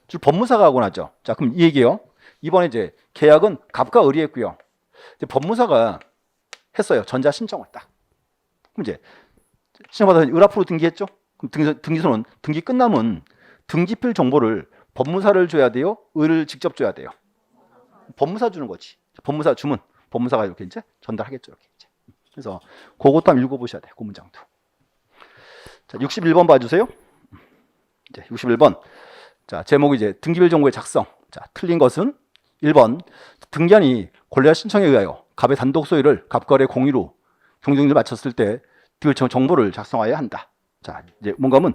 주 법무사가 하고 나죠. 자, 그럼 이 얘기예요. 이번에 이제 계약은 갑과 을이 했고요. 이제 법무사가 했어요. 전자 신청을 딱. 그럼 이제 신청받아서 을 앞으로 등기했죠. 그럼 등기소는 등기 끝나면 등기필 정보를 법무사를 줘야 돼요? 을을 직접 줘야 돼요? 법무사 주는 거지. 법무사 주면 법무사가 이렇게 이제 전달하겠죠. 이렇게 이제. 그래서 그것도 한번 읽어보셔야 돼요. 그 문장도. 자, 61번 봐주세요. 이제 61번. 자, 제목이 이제 등기별 정보의 작성. 자, 틀린 것은 1번 등기한이 권리자 신청에 의하여 갑의 단독 소유를 갑과의 공유로 경쟁을 마쳤을 때 등기별 정보를 작성하여야 한다. 자, 이제 뭔가 하면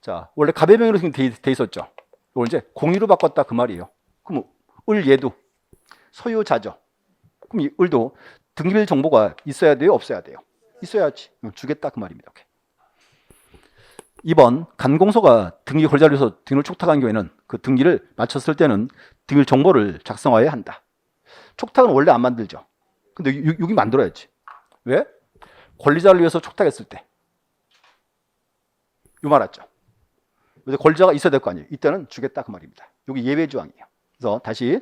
자, 원래 갑의 명의로 돼 있었죠. 이걸 이제 공유로 바꿨다 그 말이에요. 그럼 을 얘도 소유자죠. 그럼 이 을도 등기별 정보가 있어야 돼요? 없어야 돼요? 있어야지. 주겠다 그 말입니다. 오케이. 2번 간공서가 등기 권리자를 위해서 등기를 촉탁한 경우에는 그 등기를 마쳤을 때는 등기 정보를 작성하여야 한다. 촉탁은 원래 안 만들죠. 근데 여기 만들어야지. 왜? 권리자를 위해서 촉탁했을 때. 이 말 맞죠? 그래서 권리자가 있어야 될 거 아니에요. 이때는 주겠다 그 말입니다. 여기 예외 조항이에요. 그래서 다시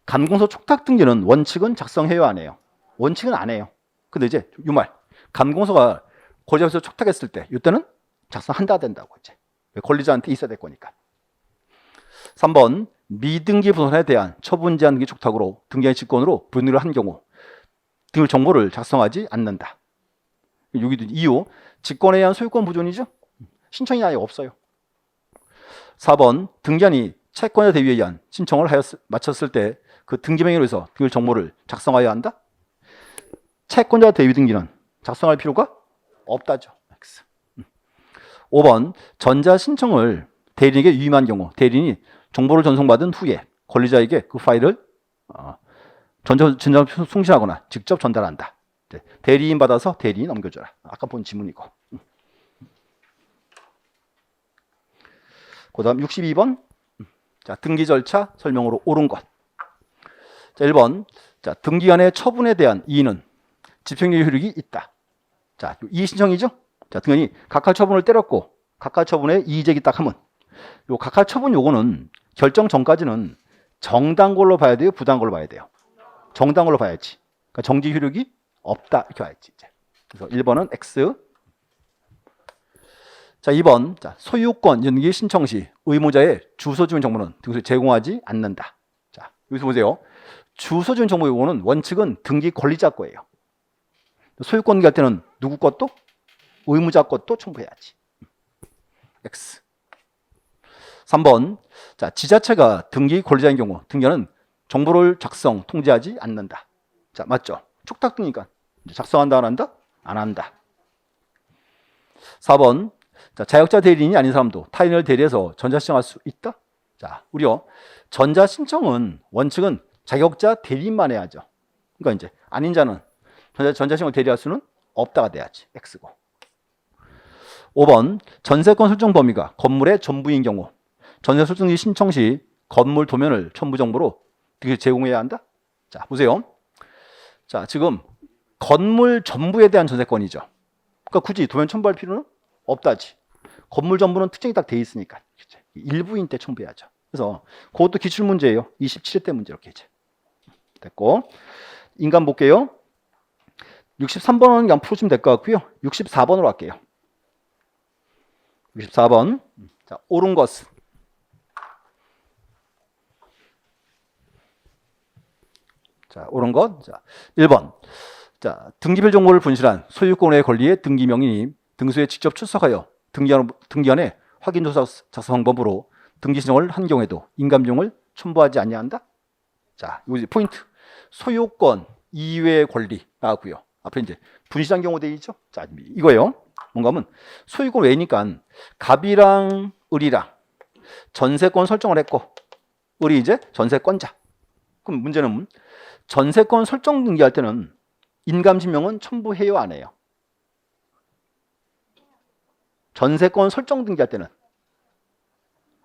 간공서 촉탁 등기는 원칙은 작성해요 안 해요? 원칙은 안 해요. 근데 이제 이 말 간공서가 권리자에서 촉탁했을 때 이때는 작성한다 된다고 이제 권리자한테 있어야 될 거니까. 3번 미등기 부선에 대한 처분 제한 등기 촉탁으로 등기한 직권으로 분류를 한 경우 등기 정보를 작성하지 않는다. 여기도 이유 직권에 의한 소유권 보존이죠. 신청이 아예 없어요. 4번 등기한이 채권자 대위에 의한 신청을 마쳤을 때 그 등기 명의로 해서 등기 정보를 작성하여야 한다. 채권자 대위 등기는 작성할 필요가 없다죠. 5번 전자 신청을 대리인에게 유임한 경우 대리인이 정보를 전송받은 후에 권리자에게 그 파일을 전자 송신하거나 직접 전달한다. 대리인 받아서 대리인 넘겨줘라. 아까 본 지문이고. 그 다음 62번. 자, 등기 절차 설명으로 옳은 것. 자, 1번. 자, 등기관의 처분에 대한 이의는 집행유예 효력이 있다. 자, 이의 신청이죠? 자, 등기관이 각하 처분을 때렸고 각하 처분에 이의제기 딱 하면 요 각하 처분 요거는 결정 전까지는 정당 걸로 봐야 돼요? 부당 걸로 봐야 돼요? 정당 걸로 봐야지. 그러니까 정지 효력이 없다 이렇게 봐야지. 이제. 그래서 1번은 X. 자, 2번. 자, 소유권 연기 신청 시 의무자의 주소 주민 정보는 등기소에 제공하지 않는다. 자, 여기서 보세요. 주소 주민 정보 요거는 원칙은 등기 권리자 거예요. 소유권 등기할 때는 누구 것도 의무자 것도 첨부해야지. X. 3번. 자, 지자체가 등기 권리자인 경우 등기는 정보를 작성, 통지하지 않는다. 자, 맞죠? 촉탁 등이니까 작성한다 안 한다? 안 한다. 4번 자, 자격자 대리인이 아닌 사람도 타인을 대리해서 전자신청할 수 있다? 자, 우리요. 전자신청은 원칙은 자격자 대리인만 해야죠. 그러니까 이제 아닌 자는 전자신청을 대리할 수는 없다가 돼야지. X고. 5번 전세권 설정 범위가 건물의 전부인 경우 전세 설정 신청 시 건물 도면을 첨부 정보로 제공해야 한다? 자, 보세요. 자, 지금 건물 전부에 대한 전세권이죠. 그러니까 굳이 도면 첨부할 필요는 없다지. 건물 전부는 특정이 딱 돼 있으니까. 일부인 때 첨부해야죠. 그래서 그것도 기출 문제예요. 27회 때 문제 이렇게 이제 됐고. 인감 볼게요. 63번은 그냥 풀으시면 될 것 같고요. 64번으로 할게요. 64번. 자, 옳은 것은. 자, 옳은 것. 자, 1번. 자, 등기별 정보를 분실한 소유권의 권리의 등기명인이 등수에 직접 출석하여 등기한에 확인조사 작성 방법으로 등기 신청을 한 경우에도 인감증을 첨부하지 아니한다. 자, 이거 포인트. 소유권 이외의 권리 나왔고요. 앞에 이제 분실한 경우 돼 있죠. 자, 이거예요. 뭔가 하면 소유권 외니까 갑이랑 을이랑 전세권 설정을 했고 을이 이제 전세권자. 그럼 문제는 전세권 설정 등기할 때는 인감증명은 첨부해요 안 해요? 전세권 설정 등기할 때는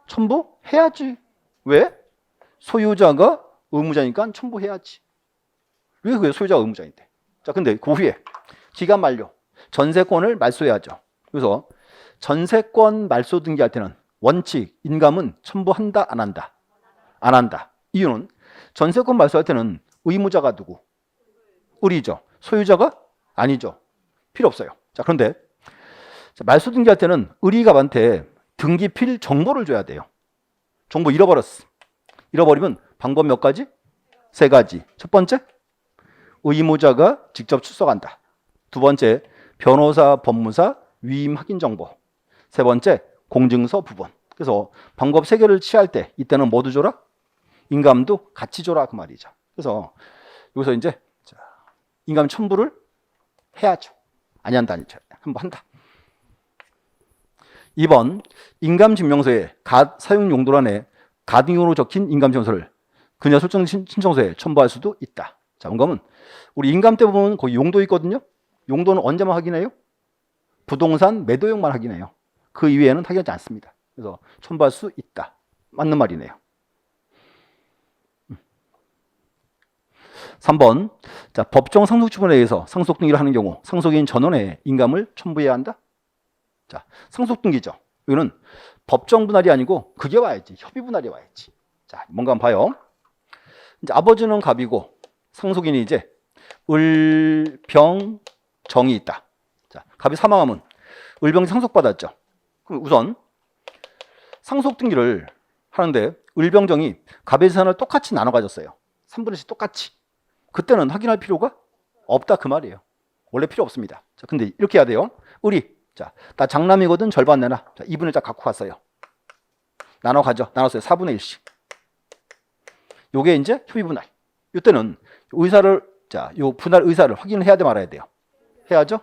첨부해야지. 왜? 소유자가 의무자니까 첨부해야지. 왜 그게 소유자가 의무자인데? 자, 근데 그 후에 기간 만료, 전세권을 말소해야죠. 그래서 전세권 말소 등기할 때는 원칙 인감은 첨부한다 안 한다? 안 한다. 이유는 전세권 말소할 때는 의무자가 누구? 을이죠. 소유자가 아니죠. 필요 없어요. 자, 그런데 말소 등기할 때는 을이갑한테 등기필 정보를 줘야 돼요. 정보 잃어버렸어. 잃어버리면 방법 몇 가지? 3가지. 첫 번째, 의무자가 직접 출석한다. 두 번째, 변호사, 법무사, 위임 확인 정보. 세 번째, 공증서 부본. 그래서 방법 3개를 취할 때 이때는 모두 줘라? 인감도 같이 줘라 그 말이죠. 그래서 여기서 이제 인감 첨부를 해야죠. 아니 한다 아니죠. 한번 한다. 2번 인감증명서에 사용 용도란에 가등으로 적힌 인감증명서를 그녀 설정 신청서에 첨부할 수도 있다. 자, 뭔가면 우리 인감 때 보면 거기 용도 있거든요. 용도는 언제만 확인해요? 부동산 매도용만 확인해요. 그 이외에는 확인하지 않습니다. 그래서 첨부할 수 있다. 맞는 말이네요. 3번 자, 법정 상속처분에 의해서 상속 등기를 하는 경우 상속인 전원의 인감을 첨부해야 한다. 자, 상속 등기죠. 이거는 법정 분할이 아니고 그게 와야지. 협의 분할이 와야지. 자, 뭔가 한번 봐요. 이제 아버지는 갑이고 상속인이 이제 을, 병, 정이 있다. 자, 갑이 사망하면 을병이 상속받았죠. 그럼 우선 상속 등기를 하는데 을병정이 갑의 재산을 똑같이 나눠 가졌어요. 3분의 1씩 똑같이. 그때는 확인할 필요가 없다 그 말이에요. 원래 필요 없습니다. 자, 근데 이렇게 해야 돼요. 을이 자, 나 장남이거든 절반 내놔. 자, 2분의 1 딱 갖고 갔어요. 나눠 가져. 나눴어요. 4분의 1씩. 요게 이제 협의 분할. 이때는 의사를 자, 요 분할 의사를 확인을 해야 돼 말아야 돼요. 해야죠.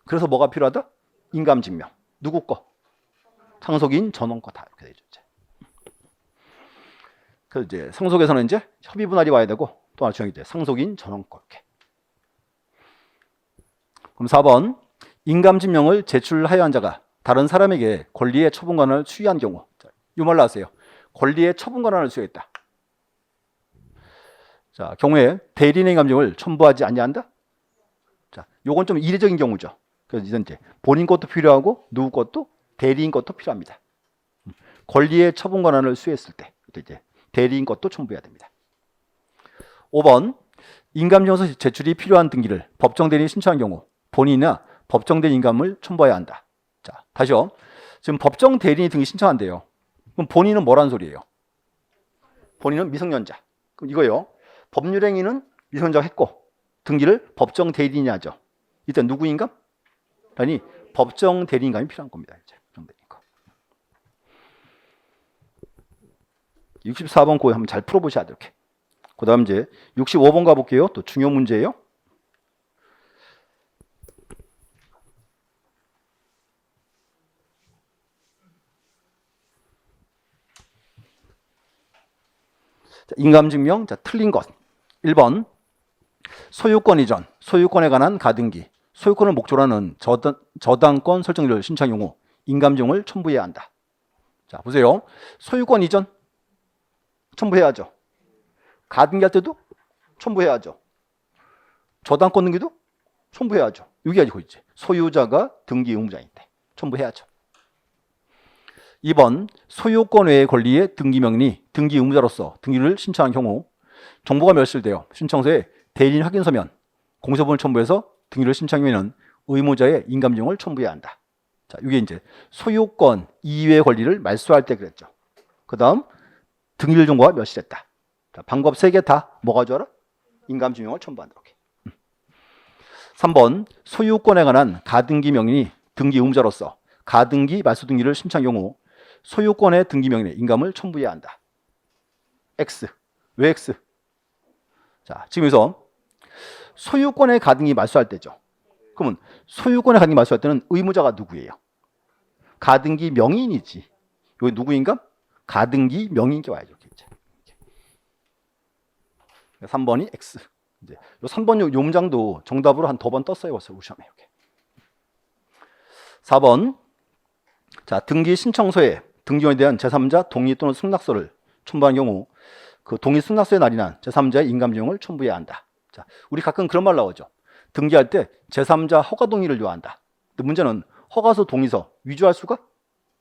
그래서 뭐가 필요하다? 인감 증명. 누구 거? 상속인 전원 거 다 이렇게 되죠. 이제. 그래서 이제 상속에서는 이제 협의 분할이 와야 되고 또 하나 중요한 게 상속인 전원 거 이렇게. 그럼 4번 인감 증명을 제출하여 한 자가 다른 사람에게 권리의 처분 권한을 수여한 경우. 이 말 나왔어요. 권리의 처분 권한을 수여했다. 자, 경우에 대리인의 인감증을 첨부하지 아니한다. 자, 요건 좀 이례적인 경우죠. 그래서 이제 본인 것도 필요하고 누구 것도 대리인 것도 필요합니다. 권리의 처분 권한을 수여했을 때 이제 대리인 것도 첨부해야 됩니다. 5번 인감증서 제출이 필요한 등기를 법정 대리인이 신청한 경우 본인이나 법정 대리인 인감을 첨부해야 한다. 자, 다시요. 지금 법정 대리인이 등기 신청한대요. 그럼 본인은 뭐라는 소리예요? 본인은 미성년자. 그럼 이거요. 법률행위는 미성년자가 했고 등기를 법정 대리인이 하죠. 이때 누구 인감? 아니 법정 대리인 인감이 필요한 겁니다. 이제 64번 고에 한번 잘 풀어보셔야 돼요. 이렇게. 그 다음 이제 65번 가볼게요. 또 중요 문제예요. 자, 인감증명. 자, 틀린 것. 1번 소유권 이전, 소유권에 관한 가등기, 소유권을 목적으로 하는 저당권 설정료를 신청 경우 인감증명을 첨부해야 한다. 자, 보세요. 소유권 이전 첨부해야죠. 가등기 할 때도 첨부해야죠. 저당권 등기도 첨부해야죠. 여기 가지고 있지. 소유자가 등기 의무자인데 첨부해야죠. 2번 소유권 외의 권리의 등기 명인이 등기 의무자로서 등기를 신청한 경우 정보가 멸실되어 신청서에 대리인 확인서면 공소본을 첨부해서 등기를 신청하면 의무자의 인감증명을 첨부해야 한다. 자, 이게 이제 소유권 이외의 권리를 말소할 때 그랬죠. 그 다음 등기일 정보가 멸실했다. 자, 방법 3개 다 뭐가 좋아라? 인감증명을 첨부한다. 이렇게. 3번 소유권에 관한 가등기 명인이 등기 의무자로서 가등기 말소 등기를 신청한 경우 소유권의 등기 명인에 인감을 첨부해야 한다. X. 왜 X? 자, 지금 여기서 소유권의 가등기 말소할 때죠. 그러면 소유권의 가등기 말소할 때는 의무자가 누구예요? 가등기 명인이지. 여기 누구인가? 가등기 명인께 와야죠. 이렇게. 3번이 X. 이제 요 3번 요 문장도 정답으로 한 두 번 떴어요. 우리 시험에. 이렇게. 4번. 자, 등기 신청서에 등기원에 대한 제3자 동의 또는 승낙서를 첨부한 경우 그 동의 승낙서에 날인한 제3자의 인감증명을 첨부해야 한다. 자, 우리 가끔 그런 말 나오죠. 등기할 때 제3자 허가 동의를 요한다. 근데 문제는 허가서 동의서 위조할 수가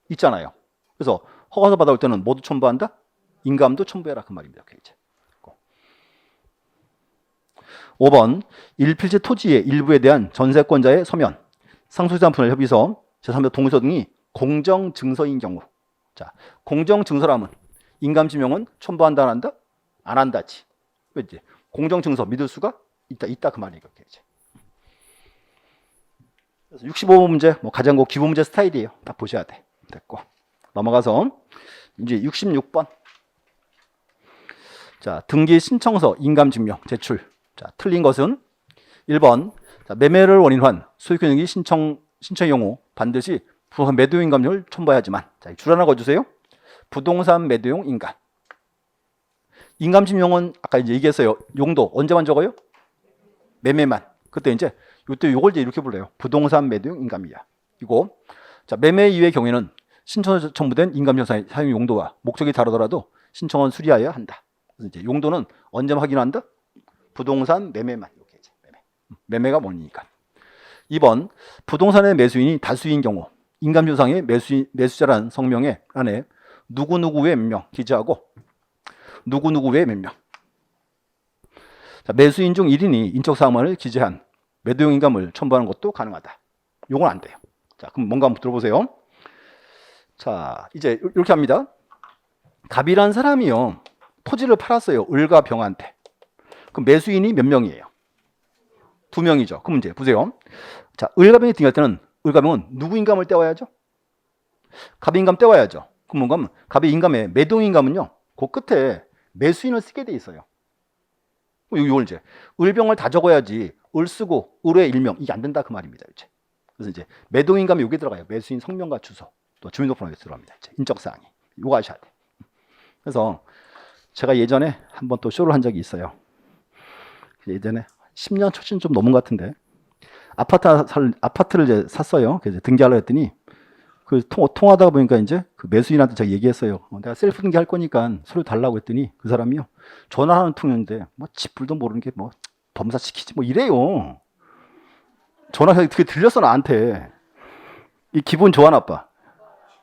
있잖아요. 그래서 허가서 받아올 때는 모두 첨부한다? 인감도 첨부해라 그 말입니다. 이렇게 이제. 5번 일필지 토지의 일부에 대한 전세권자의 서면, 상속재산분할 협의서, 제3자 동의서 등이 공정증서인 경우. 자, 공정증서라면 인감증명은 첨부한다 안 한다? 안 한다지. 왜지? 공정증서 믿을 수가 있다 그 말이에요. 이제. 그래서 65번 문제 뭐 가장 기본 문제 스타일이에요. 딱 보셔야 돼. 됐고 넘어가서 이제 66번. 자, 등기 신청서 인감증명 제출. 자, 틀린 것은 1번 자, 매매를 원인으로 한 소유권 등기 신청의 경우 반드시 부동산 매도용 인감증을 첨부해야지만. 자, 줄 하나 그어주세요. 부동산 매도용 인감. 인감증명은 아까 이제 얘기했어요. 용도 언제만 적어요? 매매만. 그때 이제 이때 요걸 이제 이렇게 불러요. 부동산 매도용 인감이야. 이거. 자, 매매 이외의 경우에는 신청서 첨부된 인감증명 사용 용도와 목적이 다르더라도 신청은 수리하여야 한다. 그래서 이제 용도는 언제만 확인한다? 부동산 매매만. 이렇게 이제 매매가 뭐니까. 2번 부동산의 매수인이 다수인 경우 인감증명상의 매수자란 성명에 안에 누구누구의 몇 명 기재하고 누구누구의 몇 명. 자, 매수인 중 1인이 인적사항만을 기재한 매도용 인감을 첨부하는 것도 가능하다. 요건 안 돼요. 자, 그럼 뭔가 한번 들어보세요. 자, 이제 이렇게 합니다. 갑이란 사람이요. 토지를 팔았어요. 을과 병한테. 그럼 매수인이 몇 명이에요? 2명이죠. 그럼 이제 보세요. 자, 을과 병이 등기할 때는 을과 병은 누구 인감을 떼와야죠? 갑의 인감 떼와야죠. 그럼 뭔가 갑의 인감에 매도용 인감은요. 그 끝에 매수인을 쓰게 돼 있어요. 이걸 이제 을병을 다 적어야지 을 쓰고 을의 일명 이게 안 된다 그 말입니다. 이제. 그래서 이제 매도용 인감이 여기 들어가요. 매수인 성명과 주소 또 주민등록번호에 들어갑니다. 이제 인적사항이 이거 아셔야 돼. 그래서 제가 예전에 한번 또 쇼를 한 적이 있어요. 예전에 10년 초쯤 좀 넘은 것 같은데 아파트를 이제 샀어요. 그래서 등기하려고 했더니 그 통화하다 보니까 이제 그 매수인한테 제가 얘기했어요. 내가 셀프 등기할 거니까 서류 달라고 했더니 그 사람이요. 전화하는 통인데 뭐 집불도 모르는 게 뭐 범사 시키지 뭐 이래요. 전화가 그게 들렸어 나한테. 이 기분 좋아 나빠?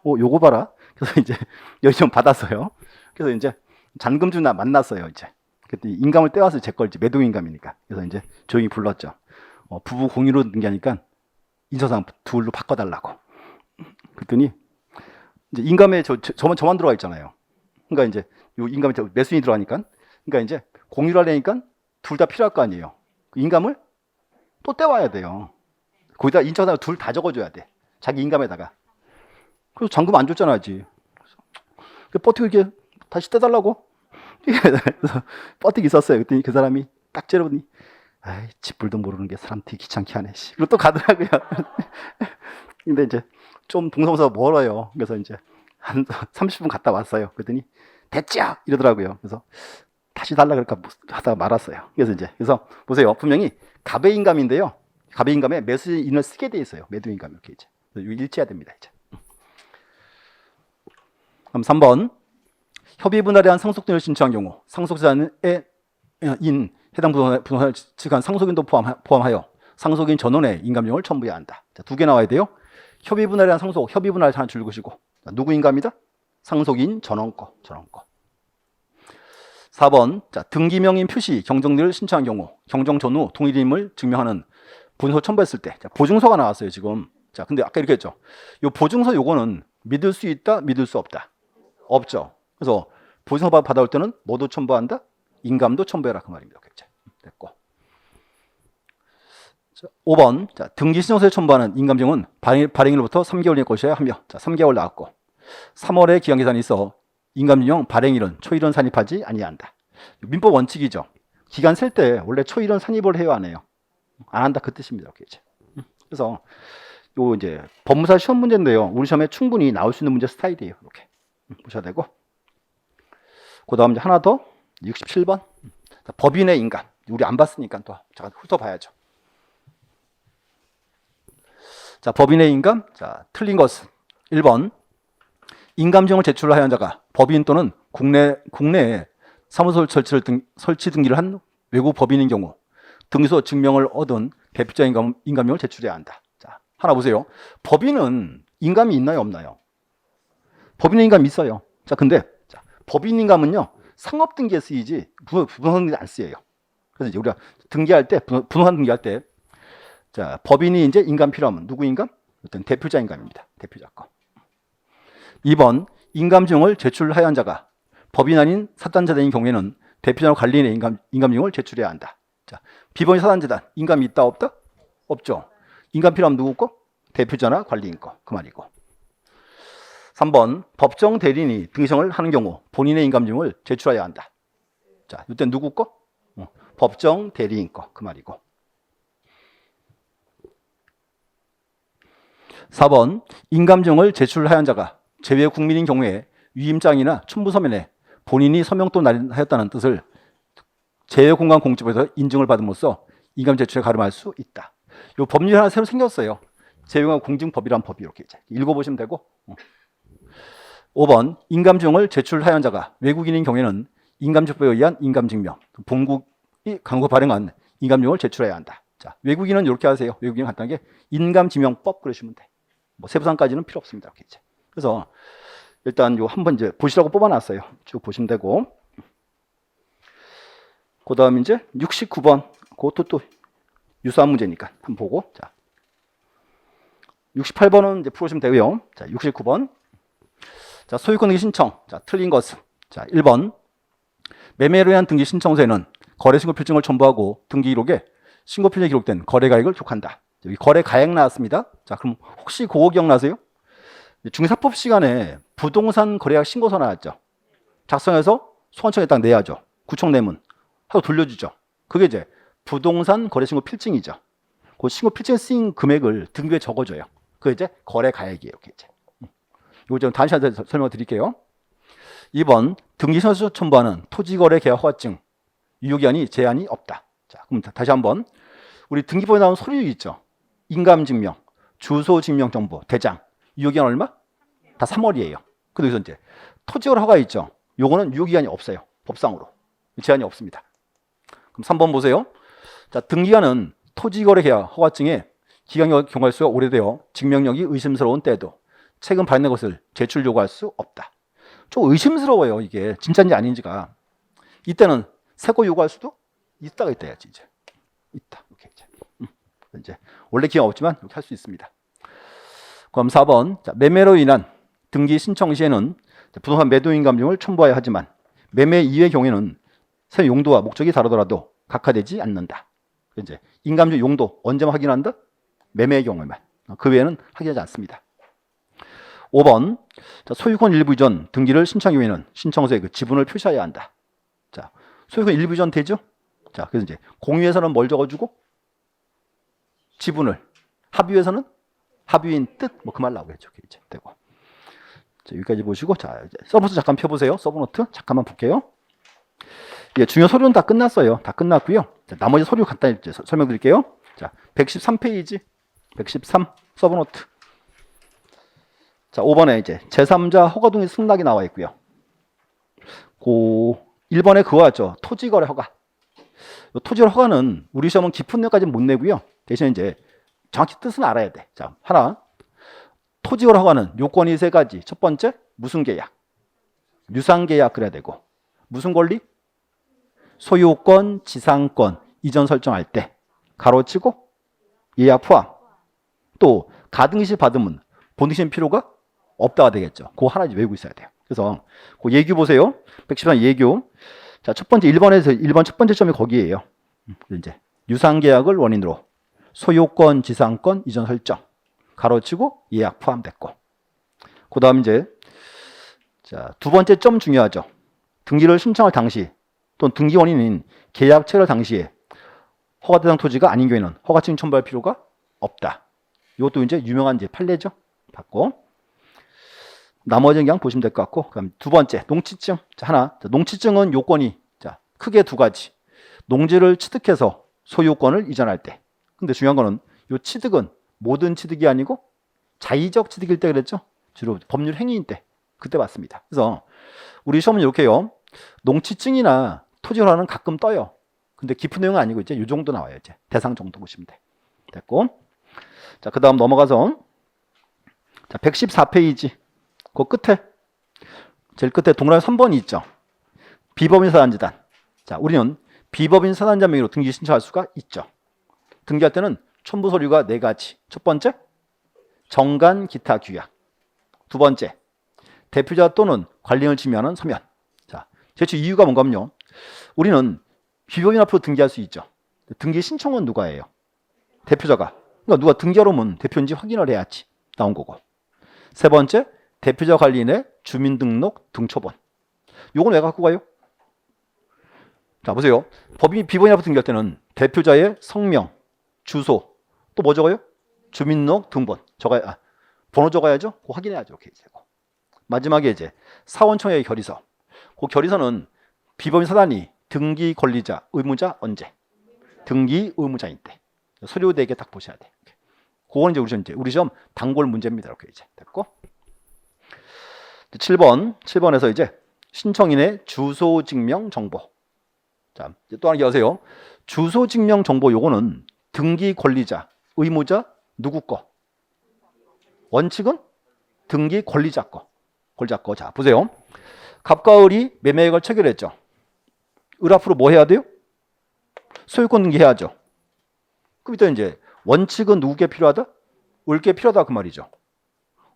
요거 봐라. 그래서 이제 여기 좀 받았어요. 그래서 이제 잔금주 나 만났어요. 이제 그때 인감을 떼왔어요. 제 걸 이제 매도 인감이니까. 그래서 이제 조용히 불렀죠. 부부 공유로 등기하니까 인서상 둘로 바꿔달라고. 그랬더니 이제 인감에 저만 들어가 있잖아요. 그러니까 이제 요 인감에 매수인이 들어가니까, 그러니까 이제 공유를 하려니까 둘 다 필요할 거 아니에요. 그 인감을 또 떼와야 돼요. 거기다 인적사항 둘 다 적어줘야 돼. 자기 인감에다가. 그래서 잔금 안 줬잖아, 아직. 버티고 이렇게 다시 떼달라고. 그래서 버티고 있었어요. 그랬더니 그 사람이 딱 째려보니, 아이, 집불도 모르는 게 사람 되게 귀찮게 하네. 그리고 또 가더라고요. 근데 이제 좀 동성서가 멀어요. 그래서 이제 한 30분 갔다 왔어요. 그랬더니 됐죠? 이러더라고요. 그래서 다시 달라 그럴까 하다가 말았어요. 그래서 보세요. 분명히 갑의인감인데요. 갑의인감에 매수인을 쓰게 돼 있어요. 매도인감 이렇게 이제 일치해야 됩니다. 이제. 그럼 3번 협의 분할에 대한 상속등을 신청한 경우 상속자의 인 해당 부동산을 취득한 상속인도 포함하여 상속인 전원의 인감용을 첨부해야 한다. 자, 2개 나와야 돼요. 협의 분할에 대한 상속, 협의 분할 하나 줄 것이고 누구 인감이다? 상속인 전원 거. 4번 자, 등기명인 표시 경정들을 신청한 경우 경정 전후 동일임을 증명하는 보증서 첨부했을 때 자, 보증서가 나왔어요 지금. 자, 근데 아까 이렇게 했죠. 요 보증서 요거는 믿을 수 있다, 믿을 수 없다. 없죠. 그래서 보증서 받아올 때는 뭐도 첨부한다? 인감도 첨부해라 그 말입니다. 됐고. 자, 5번 자, 등기 신청서에 첨부하는 인감증은 발행일로부터 3개월 내 것이어야 하며 자, 3개월 나왔고 3월에 기간계산이 있어 인감증 발행일은 초일은 산입하지 아니한다. 민법 원칙이죠. 기간 셀 때 원래 초일은 산입을 해요, 안 해요? 안 한다 그 뜻입니다. 그래서 요 이제 법무사 시험 문제인데요. 우리 시험에 충분히 나올 수 있는 문제 스타일이에요. 이렇게 보셔야 되고. 그다음 이제 하나 더 67번 법인의 인감. 우리 안 봤으니까 또 잠깐 훑어봐야죠. 자, 법인의 인감. 자, 틀린 것은 1번 인감증을 제출하여 한 자가 법인 또는 국내에 사무소 설치 등기를 한 외국 법인인 경우 등기소 증명을 얻은 대표자 인감증을 제출해야 한다. 자, 하나 보세요. 법인은 인감이 있나요, 없나요? 법인의 인감이 있어요. 자, 근데 자, 법인 인감은요 상업 등기에 쓰이지 부동산 등기에 안 쓰여요. 그래서 이제 우리가 등기할 때 부동산 등기할 때 자, 법인이 이제 인감 필요하면 누구 인감? 어떤 대표자 인감입니다. 대표자 거. 2번 인감증을 제출하여 한 자가 법인 아닌 사단자단인 경우에는 대표자나 관리인의 인감증을 제출해야 한다. 자, 비법인 사단자단 인감이 있다 없다? 없죠. 인감 필요하면 누구 거? 대표자나 관리인 거. 그 말이고. 3번 법정 대리인이 등기청을 하는 경우 본인의 인감증을 제출해야 한다. 자, 이때 누구 거? 법정 대리인 거. 그 말이고. 4번 인감증을 제출하여 한 자가 제외 국민인 경우에 위임장이나 춘부서면에 본인이 서명도 날인하였다는 뜻을 제외공간공직법에서 인증을 받음으로써 인감 제출에 가름할 수 있다. 이 법률이 하나 새로 생겼어요. 제외공간공직법이란 법이 이렇게 이제 읽어보시면 되고. 5번 인감증을 제출하여 한 자가 외국인인 경우에는 인감증법에 의한 인감증명, 본국이 강구 발행한 인감증을 제출해야 한다. 자, 외국인은 이렇게 하세요. 외국인은 간단하게 인감증명법 그러시면 돼. 뭐 세부사항까지는 필요 없습니다. 이렇게 이제. 그래서 일단 요 한번 이제 보시라고 뽑아놨어요. 쭉 보시면 되고. 그다음 이제 69번 그것도 또 유사한 문제니까 한번 보고. 자, 68번은 이제 풀으시면 되고요. 자, 69번. 자, 소유권 등기 신청. 자, 틀린 것은 자, 1번 매매로 위한 등기 신청서에는 거래 신고 필증을 첨부하고 등기 기록에 신고 필증에 기록된 거래 가액을 기록한다. 여기 거래 가액 나왔습니다. 자, 그럼 혹시 그거 기억나세요? 중개사법 시간에 부동산 거래약 신고서 나왔죠. 작성해서 소관청에 딱 내야죠. 구청 내문 하고 돌려주죠. 그게 이제 부동산 거래 신고 필증이죠. 그 신고 필증에 쓰인 금액을 등기부에 적어줘요. 그게 이제 거래 가액이에요. 이렇게 이제. 이거 좀 다시 한번 설명을 드릴게요. 2번 등기 신청서 첨부하는 토지거래 계약 허가증 유효기한이 제한이 없다. 자, 그럼 다시 한번 우리 등기부에 나온 서류 있죠. 인감증명, 주소증명정보, 대장 유효기한 얼마? 다 3월이에요. 그래서 여기서 이제 토지거래 허가 있죠. 요거는 유효기한이 없어요. 법상으로 제한이 없습니다. 그럼 3번 보세요. 자, 등기관은 토지거래 계약 허가증에 기간 경과할 수가 오래되어 증명력이 의심스러운 때에도 최근 발행된 것을 제출 요구할 수 없다. 좀 의심스러워요. 이게 진짜인지 아닌지가. 이때는 새거 요구할 수도 있다가 있다야지 이제. 있다. 이렇게 이제 원래 기간 없지만 이렇게 할 수 있습니다. 그럼 4번 자, 매매로 인한 등기 신청 시에는 부동산 매도인감증을 첨부해야 하지만 매매 이외의 경우에는 세 용도와 목적이 다르더라도 각하되지 않는다. 이제 인감증 용도 언제만 확인한다? 매매의 경우에만. 그 외에는 확인하지 않습니다. 5번 자, 소유권 일부 이전 등기를 신청하기 위해는 신청서에 그 지분을 표시해야 한다. 자, 소유권 일부 이전 되죠? 자, 그래서 이제 공유에서는 뭘 적어주고 지분을, 합의에서는 합의인 뜻 뭐 그 말 나오겠죠. 이제 되고. 자, 여기까지 보시고 자, 이제 서브노트 잠깐 펴보세요. 서브노트 잠깐만 볼게요. 예, 중요 서류는 다 끝났어요. 다 끝났고요. 자, 나머지 서류 간단히 설명드릴게요. 자, 113페이지, 113 서브노트. 자, 5번에 이제 제3자 허가 동의 승낙이 나와 있고요. 1번에 그거 같죠. 토지거래 허가. 토지거래 허가는 우리 시험은 깊은 내용까지는 못 내고요. 대신 이제 정확히 뜻은 알아야 돼. 자, 하나. 토지거래 허가는 요건이 세 가지. 첫 번째, 무슨 계약? 유상계약 그래야 되고. 무슨 권리? 소유권, 지상권, 이전 설정할 때. 가로치고 예약 포함. 또 가등기시 받으면 본등심 필요가 없다가 되겠죠. 그거 하나 외우고 있어야 돼요. 그래서 그 예규 보세요. 113 예규. 자, 첫 번째 1번 첫 번째 점이 거기에요. 이제 유상계약을 원인으로 소유권, 지상권, 이전 설정. 가로치고 예약 포함됐고. 그다음 이제 자, 두 번째 점 중요하죠. 등기를 신청할 당시 또는 등기 원인인 계약 체결 당시에 허가 대상 토지가 아닌 경우에는 허가증 첨부할 필요가 없다. 이것도 이제 유명한 이제 판례죠. 받고 나머지는 그냥 보시면 될 것 같고, 그럼 두 번째 농취증. 자, 하나. 자, 농취증은 요건이 자 크게 두 가지. 농지를 취득해서 소유권을 이전할 때. 근데 중요한 거는 요 취득은 모든 취득이 아니고 자의적 취득일 때 그랬죠. 주로 법률 행위인 때 그때 맞습니다. 그래서 우리 시험은 이렇게요. 농취증이나 토지허가는 가끔 떠요. 근데 깊은 내용은 아니고 이제 이 정도 나와요. 이제 대상 정도 보시면 돼. 됐고. 자, 그다음 넘어가서 자, 114페이지. 그 끝에 제일 끝에 동그라미 3번이 있죠. 비법인 사단지단. 자, 우리는 비법인 사단자 명의로 등기 신청할 수가 있죠. 등기할 때는 첨부 서류가 네 가지. 첫 번째, 정관 기타 규약. 두 번째, 대표자 또는 관리인을 지명하는 서면. 자, 대체 이유가 뭔가면요. 우리는 비법인 앞으로 등기할 수 있죠. 등기 신청은 누가 해요? 대표자가. 그러니까 누가 등기하러 오면 대표인지 확인을 해야지 나온 거고. 세 번째, 대표자 관리인의 주민등록 등초본. 요건 왜 갖고 가요? 자, 보세요. 비법인 앞으로 등기할 때는 대표자의 성명, 주소, 또 뭐 적어요? 주민등록 등본 적어야, 번호 적어야죠. 그거 확인해야죠. 이렇게 되고. 마지막에 이제 사원청의 결의서. 그 결의서는 비법인 사단이 등기 권리자, 의무자 언제? 등기 의무자인 때. 서류 4개 딱 보셔야 돼. 그거는 이제 우리 시험 단골 문제입니다. 이렇게 이제 됐고. 7번에서 이제 신청인의 주소 증명 정보. 자, 또 하나 기억하세요. 주소 증명 정보 요거는 등기 권리자, 의무자 누구 거? 원칙은 등기 권리자 거. 자, 보세요. 갑과 을이 매매계약을 체결했죠. 을 앞으로 뭐 해야 돼요? 소유권 등기해야죠. 그럼 일단 이제 원칙은 누구께 필요하다? 을께 필요하다 그 말이죠.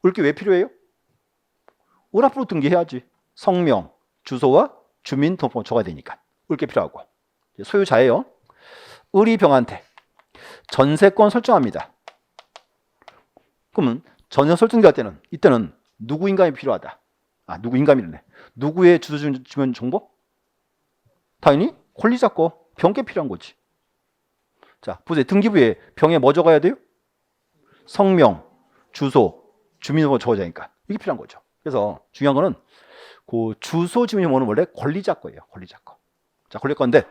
을께 왜 필요해요? 을 앞으로 등기해야지. 성명, 주소와 주민등록번호 적어야 되니까. 을께 필요하고. 소유자예요. 을이 병한테 전세권 설정합니다. 그러면 전세 설정될 때는 이때는 누구 인감이 필요하다. 누구 인감이네. 누구의 주소 주민 정보? 당연히 권리자 거 병께 필요한 거지. 자, 보세요. 등기부에 병에 뭐 적어야 돼요? 성명, 주소, 주민번호 적어야 되니까 이게 필요한 거죠. 그래서 중요한 거는 그 주소 주민번호는 원래 권리자 거예요. 권리자 거. 자, 권리 건데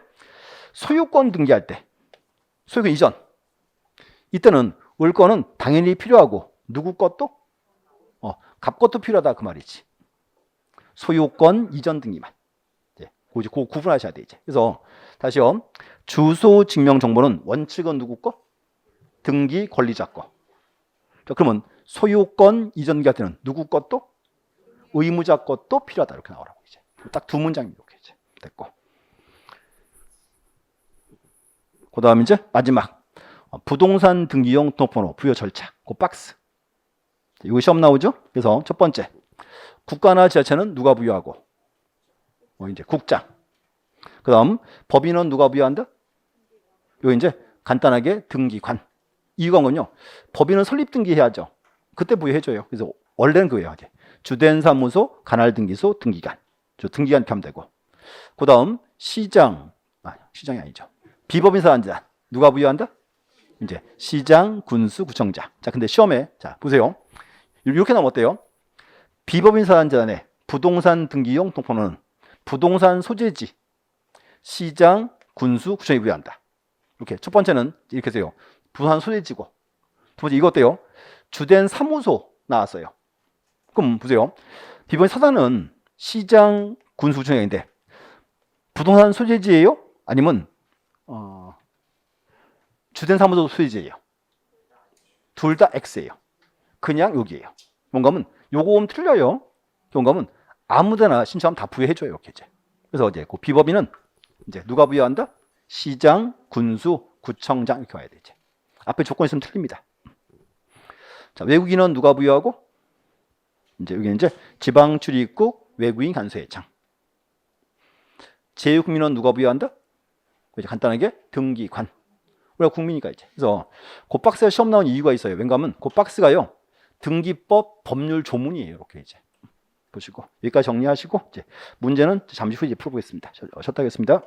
소유권 등기할 때 소유권 이전 이때는 을 거는 당연히 필요하고 누구 것도 갑 것도 필요하다 그 말이지. 소유권 이전 등기만. 그거 구분하셔야 돼 이제. 그래서 다시요. 주소 증명 정보는 원칙은 누구 거? 등기 권리자 거. 자, 그러면 소유권 이전 등기할 때는 누구 것도 의무자 것도 필요하다 이렇게 나오라고 이제. 딱 두 문장이 이렇게 이제 됐고. 그다음 이제 마지막 부동산 등기용 등록번호 부여 절차. 그 박스. 이거 시험 나오죠? 그래서 첫 번째 국가나 지자체는 누가 부여하고? 이제 국장. 그다음 법인은 누가 부여한다? 요 이제 간단하게 등기관. 이유가 뭐냐? 법인은 설립 등기해야죠. 그때 부여해줘요. 그래서 원래는 그거예요. 주된 사무소, 관할 등기소, 등기관. 등기관 이렇게 하면 되고. 그다음 시장이 아니죠. 비법인 사단지단 누가 부여한다? 이제 시장, 군수, 구청장. 자, 근데 시험에 자 보세요. 이렇게 나오면 어때요? 비법인 사단지단의 부동산 등기용 등록번호는 부동산 소재지, 시장, 군수, 구청이 부여한다. 이렇게 첫 번째는 이렇게 해서요. 부산 소재지고. 두 번째 이거 어때요? 주된 사무소 나왔어요. 그럼 보세요. 비번 사단은 시장, 군수, 구청장인데 부동산 소재지예요? 아니면 주된 사무소 소재지예요? 둘 다 X예요. 그냥 여기예요. 뭔가면 요거 오면 틀려요. 뭔가면 아무데나 신청하면 다 부여해줘요. 이렇게 이제. 그래서 이제 그 비법인은 이제 누가 부여한다? 시장, 군수, 구청장 이렇게 와야 돼. 이제 앞에 조건 있으면 틀립니다. 자, 외국인은 누가 부여하고? 이제 여기 이제 지방 출입국 외국인 간수회장. 제휴국민은 누가 부여한다? 이제 간단하게 등기관. 우리가 국민이니까 이제. 그래서 그 박스에 시험 나온 이유가 있어요. 왜냐하면 그 박스가요. 등기법 법률 조문이에요. 이렇게 이제 보시고 여기까지 정리하시고 이제 문제는 잠시 후에 이제 풀어보겠습니다. 쉬었다 하겠습니다.